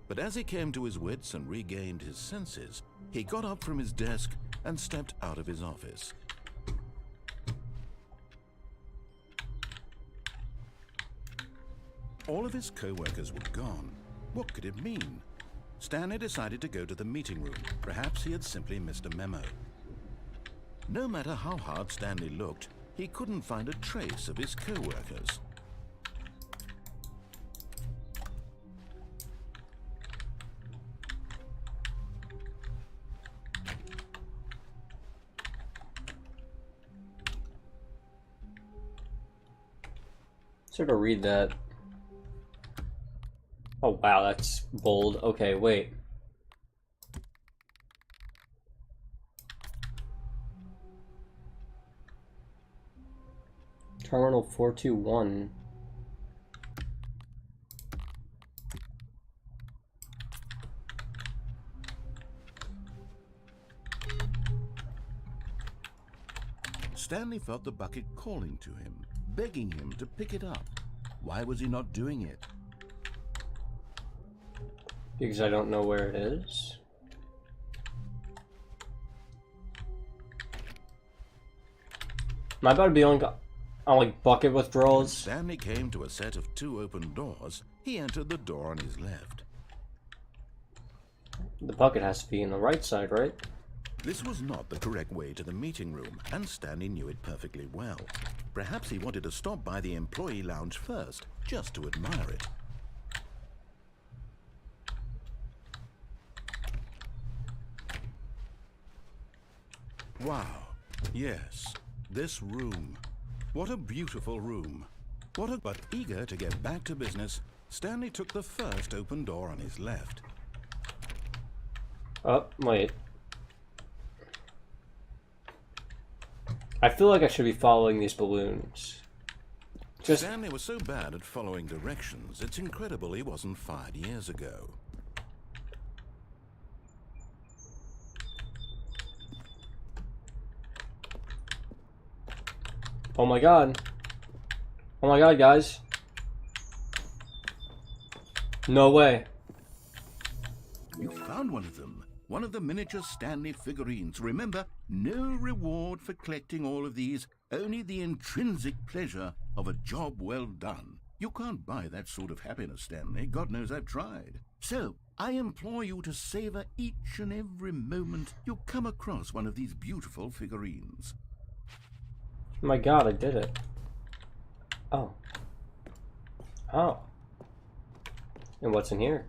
But as he came to his wits and regained his senses, he got up from his desk and stepped out of his office. All of his co-workers were gone. What could it mean? Stanley decided to go to the meeting room. Perhaps he had simply missed a memo. No matter how hard Stanley looked, he couldn't find a trace of his co-workers. Sort of read that. Oh wow, that's bold. Okay, wait. Terminal 421. Stanley felt the bucket calling to him, begging him to pick it up. Why was he not doing it? Because I don't know where it is. Am I about to be on like bucket When withdrawals? Stanley came to a set of 2 open doors, he entered the door on his left. The bucket has to be in the right side, right? This was not the correct way to the meeting room, and Stanley knew it perfectly well. Perhaps he wanted to stop by the employee lounge first, just to admire it. Wow. Yes, this room. What a beautiful room. But eager to get back to business, Stanley took the first open door on his left. Oh, wait. I feel like I should be following these balloons. Just... Stanley was so bad at following directions, it's incredible he wasn't fired years ago. Oh my god. Oh my god, guys. No way. You found one of them. One of the miniature Stanley figurines. Remember, no reward for collecting all of these, only the intrinsic pleasure of a job well done. You can't buy that sort of happiness, Stanley. God knows I've tried. So, I implore you to savor each and every moment you come across one of these beautiful figurines. Oh my god, I did it. Oh. Oh. And what's in here?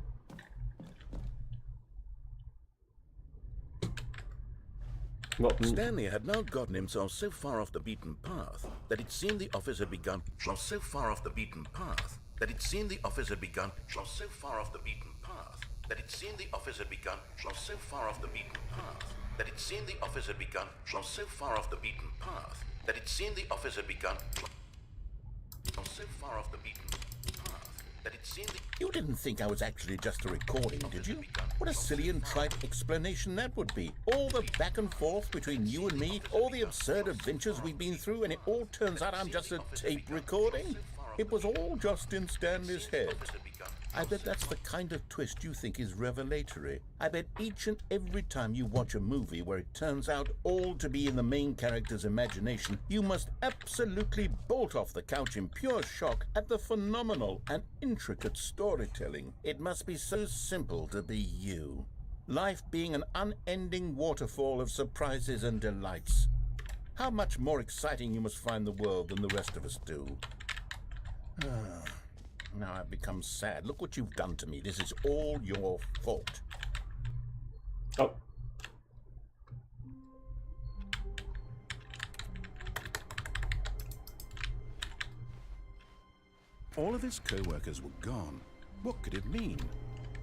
Well, Stanley had now gotten himself so far off the beaten path that it seemed the office had begun. So far off the beaten path that it seemed the office had begun. So far off the beaten path that it seemed the office had begun. So far off the beaten path that it seemed the office had begun. So far off the beaten path that it seemed the office had begun. So far off the beaten path that it seemed the... You didn't think I was actually just a recording, did you? What a silly and trite explanation that would be. All the back and forth between you and me, all the absurd adventures we've been through, and it all turns out I'm just a tape recording? It was all just in Stanley's head. I bet that's the kind of twist you think is revelatory. I bet each and every time you watch a movie where it turns out all to be in the main character's imagination, you must absolutely bolt off the couch in pure shock at the phenomenal and intricate storytelling. It must be so simple to be you. Life being an unending waterfall of surprises and delights. How much more exciting you must find the world than the rest of us do. Now I've become sad. Look what you've done to me. This is all your fault. oh. All of his co-workers were gone. What could it mean?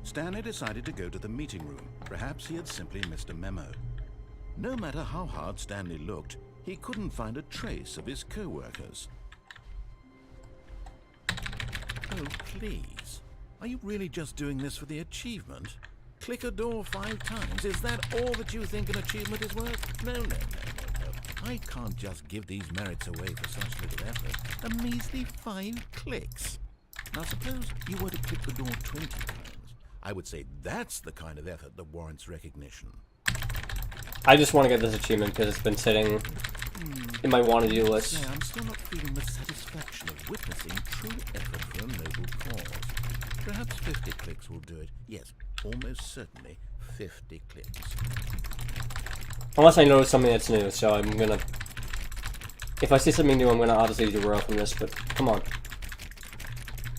Stanley decided to go to the meeting room. Perhaps he had simply missed a memo. No matter how hard Stanley looked, he couldn't find a trace of his co-workers. Oh, please. Are you really just doing this for the achievement? Click a door 5 times. Is that all that you think an achievement is worth? No. I can't just give these merits away for such little effort. A measly 5 clicks. Now suppose you were to click the door 20 times. I would say that's the kind of effort that warrants recognition. I just want to get this achievement because it's been sitting in my want-to-do list. Yeah, I'm still not feeling the satisfaction of witnessing true effort for a noble cause. Perhaps 50 clicks will do it. Yes, almost certainly 50 clicks. Unless I notice something that's new, so I'm gonna... If I see something new, I'm gonna obviously derail from this, but come on.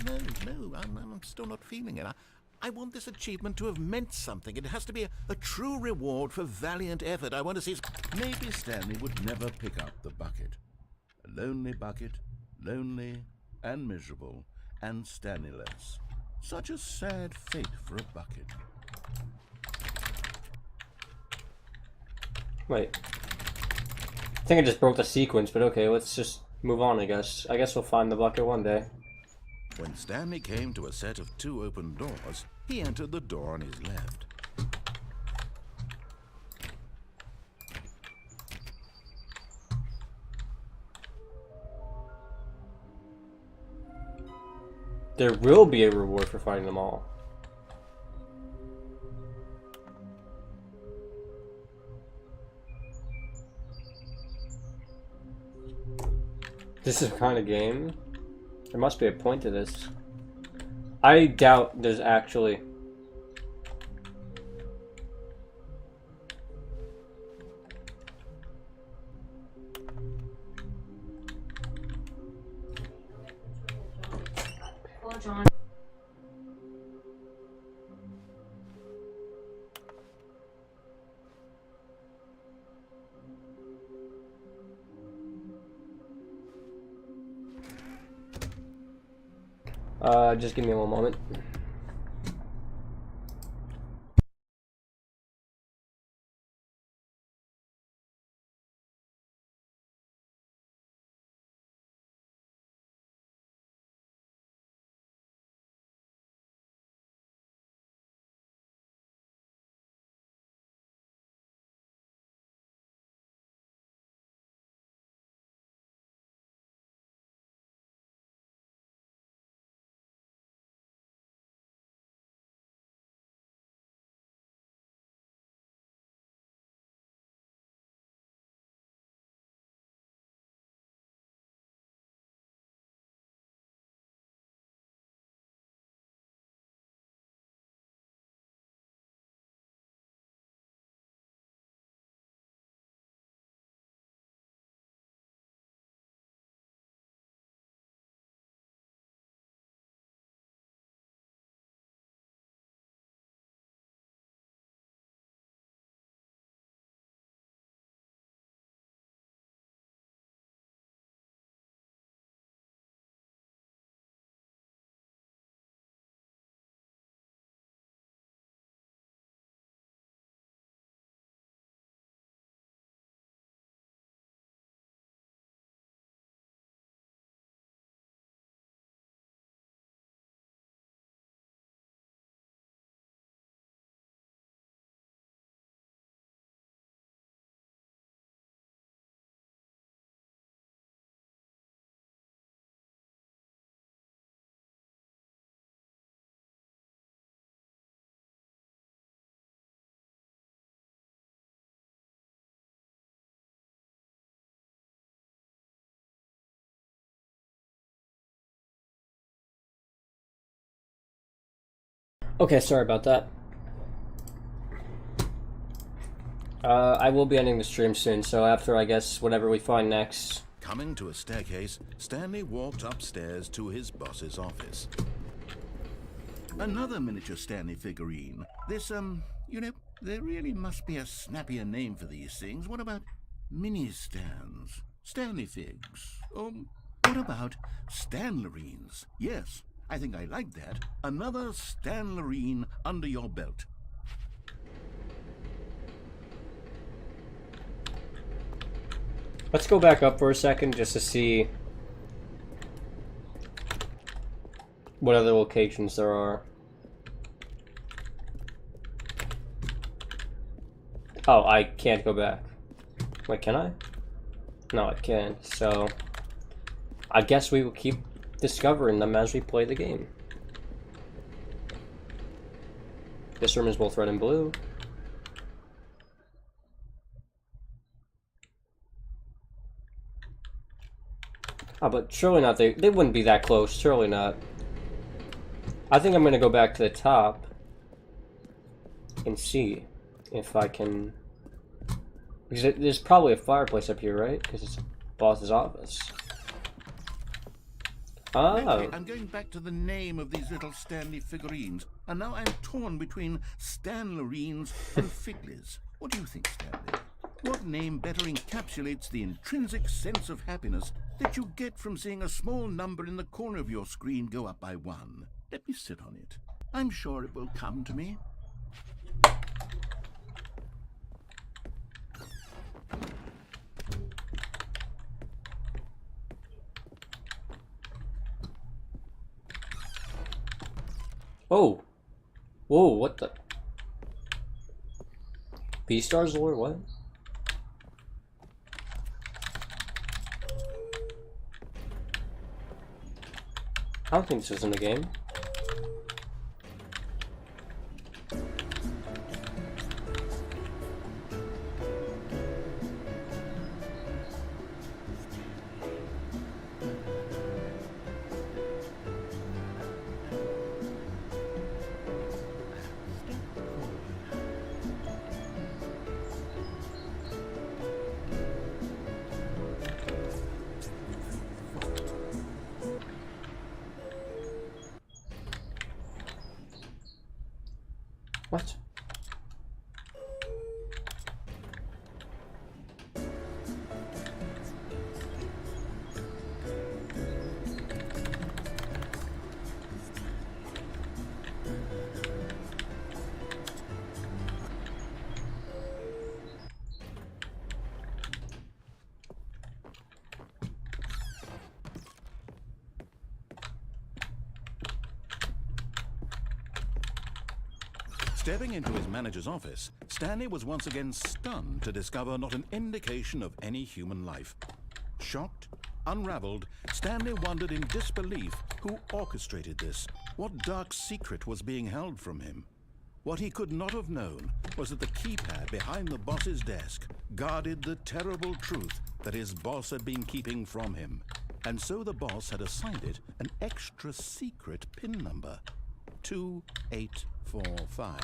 No, I'm still not feeling it. I want this achievement to have meant something. It has to be a true reward for valiant effort. I want to see... Maybe Stanley would never pick up the bucket. A lonely bucket, lonely and miserable, and Stanley-less. Such a sad fate for a bucket. Wait. I think I just broke the sequence, but okay, let's just move on, I guess. I guess we'll find the bucket one day. When Stanley came to a set of 2 open doors, he entered the door on his left. There will be a reward for finding them all. This is the kind of game. There must be a point to this. I doubt there's actually. John. Just give me one moment. Okay, sorry about that. I will be ending the stream soon, so after, I guess, whatever we find next. Coming to a staircase, Stanley walked upstairs to his boss's office. Another miniature Stanley figurine. This, you know, there really must be a snappier name for these things. What about mini-stands? Stanley figs? What about Stanlerines? Yes, I think I like that. Another Stanlerine under your belt. Let's go back up for a second just to see what other locations there are. Oh, I can't go back. Wait, can I? No, I can't. So, I guess we will keep discovering them as we play the game. This room is both red and blue. Oh, but surely not. They wouldn't be that close. Surely not. I think I'm going to go back to the top and see if I can... Because there's probably a fireplace up here, right? Because it's the boss's office. Oh. Lately, I'm going back to the name of these little Stanley figurines, and now I'm torn between Stanlerines and Figleys. What do you think, Stanley? What name better encapsulates the intrinsic sense of happiness that you get from seeing a small number in the corner of your screen go up by 1? Let me sit on it. I'm sure it will come to me. Oh! Whoa, what the? B-Stars lore? What? I don't think this is in the game. What? Stepping into his manager's office, Stanley was once again stunned to discover not an indication of any human life. Shocked, unraveled, Stanley wondered in disbelief who orchestrated this, what dark secret was being held from him. What he could not have known was that the keypad behind the boss's desk guarded the terrible truth that his boss had been keeping from him. And so the boss had assigned it an extra secret PIN number, 2845.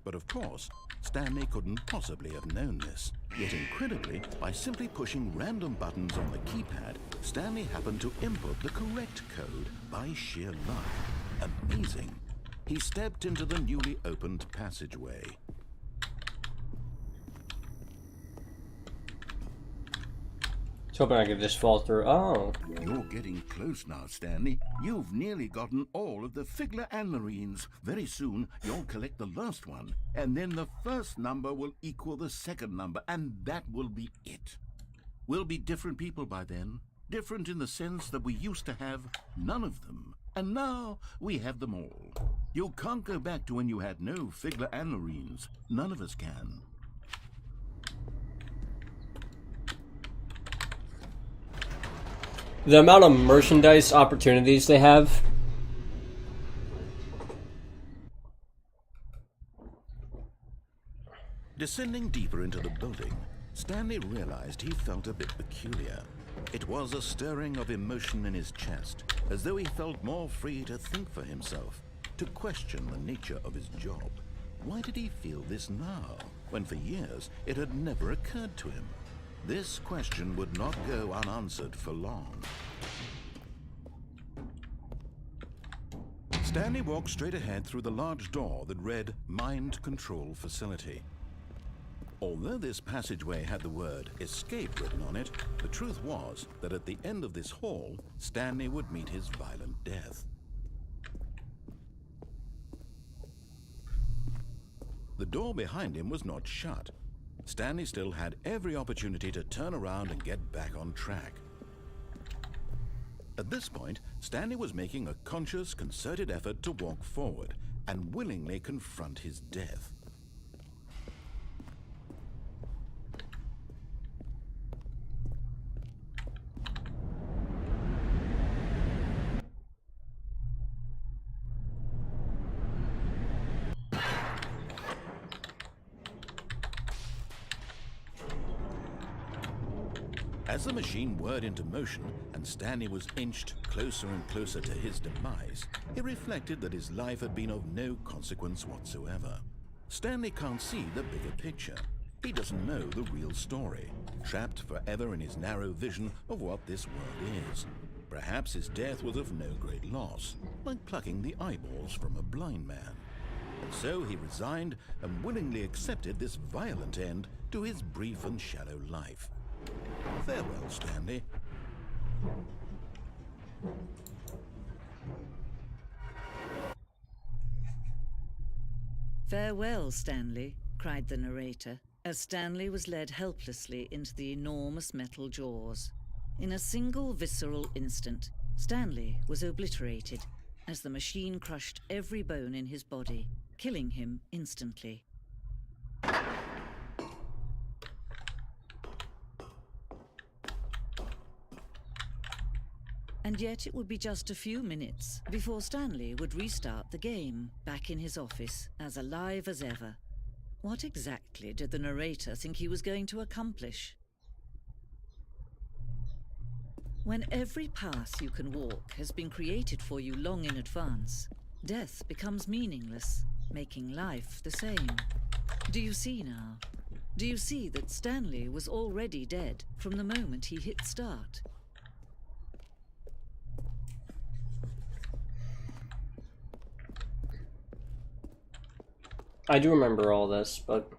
But of course, Stanley couldn't possibly have known this. Yet incredibly, by simply pushing random buttons on the keypad, Stanley happened to input the correct code by sheer luck. Amazing. He stepped into the newly opened passageway. I was hoping I could just fall through. Oh. You're getting close now, Stanley. You've nearly gotten all of the Figler Anmarines. Very soon, you'll collect the last one, and then the first number will equal the second number, and that will be it. We'll be different people by then. Different in the sense that we used to have none of them, and now we have them all. You can't go back to when you had no Figler Anmarines. None of us can. The amount of merchandise opportunities they have. Descending deeper into the building, Stanley realized he felt a bit peculiar. It was a stirring of emotion in his chest, as though he felt more free to think for himself, to question the nature of his job. Why did he feel this now, when for years it had never occurred to him? This question would not go unanswered for long. Stanley walked straight ahead through the large door that read Mind Control Facility. Although this passageway had the word escape written on it, the truth was that at the end of this hall, Stanley would meet his violent death. The door behind him was not shut. Stanley still had every opportunity to turn around and get back on track. At this point, Stanley was making a conscious, concerted effort to walk forward and willingly confront his death. As the machine whirred into motion and Stanley was inched closer and closer to his demise, he reflected that his life had been of no consequence whatsoever. Stanley can't see the bigger picture. He doesn't know the real story, trapped forever in his narrow vision of what this world is. Perhaps his death was of no great loss, like plucking the eyeballs from a blind man. And so he resigned and willingly accepted this violent end to his brief and shallow life. Farewell, Stanley. "Farewell, Stanley," cried the narrator, as Stanley was led helplessly into the enormous metal jaws. In a single visceral instant, Stanley was obliterated as the machine crushed every bone in his body, killing him instantly. And yet it would be just a few minutes before Stanley would restart the game, back in his office, as alive as ever. What exactly did the narrator think he was going to accomplish? When every path you can walk has been created for you long in advance, death becomes meaningless, making life the same. Do you see now? Do you see that Stanley was already dead from the moment he hit start? I do remember all this, but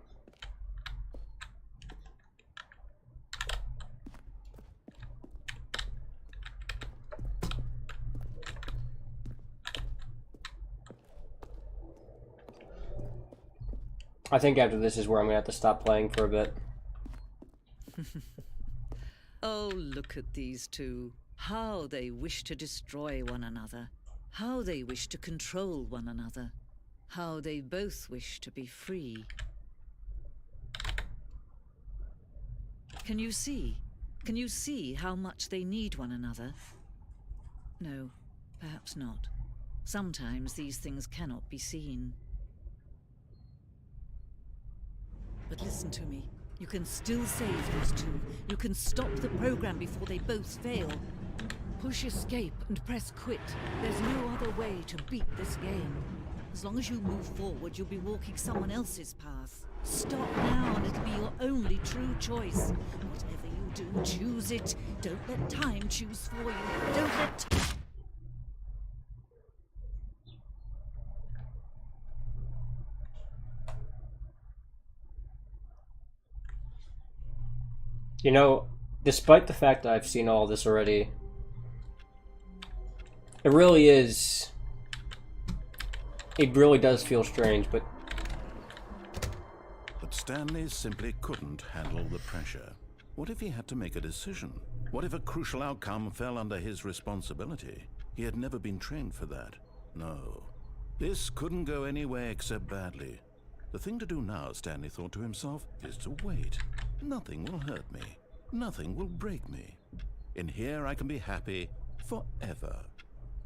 I think after this is where I'm gonna have to stop playing for a bit. Oh, look at these two. How they wish to destroy one another. How they wish to control one another. How they both wish to be free. Can you see? Can you see how much they need one another? No, perhaps not. Sometimes these things cannot be seen. But listen to me. You can still save those two. You can stop the program before they both fail. Push escape and press quit. There's no other way to beat this game. As long as you move forward, you'll be walking someone else's path. Stop now and it'll be your only true choice. Whatever you do, choose it. Don't let time choose for you. Don't let You know, despite the fact that I've seen all this already, it really does feel strange, but Stanley simply couldn't handle the pressure. What if he had to make a decision? What if a crucial outcome fell under his responsibility? He had never been trained for that. No. This couldn't go any way except badly. The thing to do now, Stanley thought to himself, is to wait. Nothing will hurt me. Nothing will break me. In here I can be happy forever.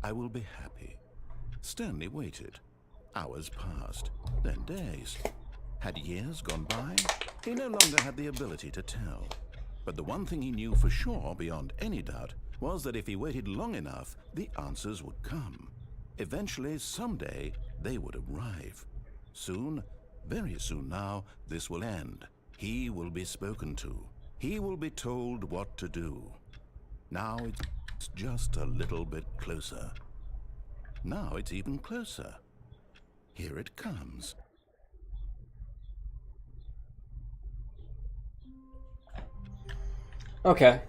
I will be happy. Stanley waited. Hours passed, then days. Had years gone by? He no longer had the ability to tell. But the one thing he knew for sure, beyond any doubt, was that if he waited long enough, the answers would come. Eventually, someday, they would arrive. Soon, very soon now, this will end. He will be spoken to. He will be told what to do. Now it's just a little bit closer. Now it's even closer. Here it comes. okay.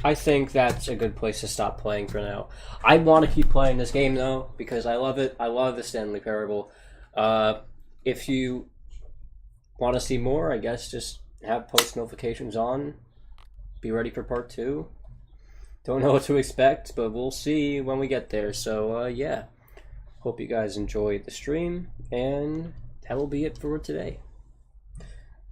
I think that's a good place to stop playing for now. I want to keep playing this game though, because I love it. I love the Stanley Parable. If you want to see more, I guess just have post notifications on. Be ready for part 2. Don't know what to expect, but we'll see when we get there. So yeah, hope you guys enjoyed the stream, and that will be it for today.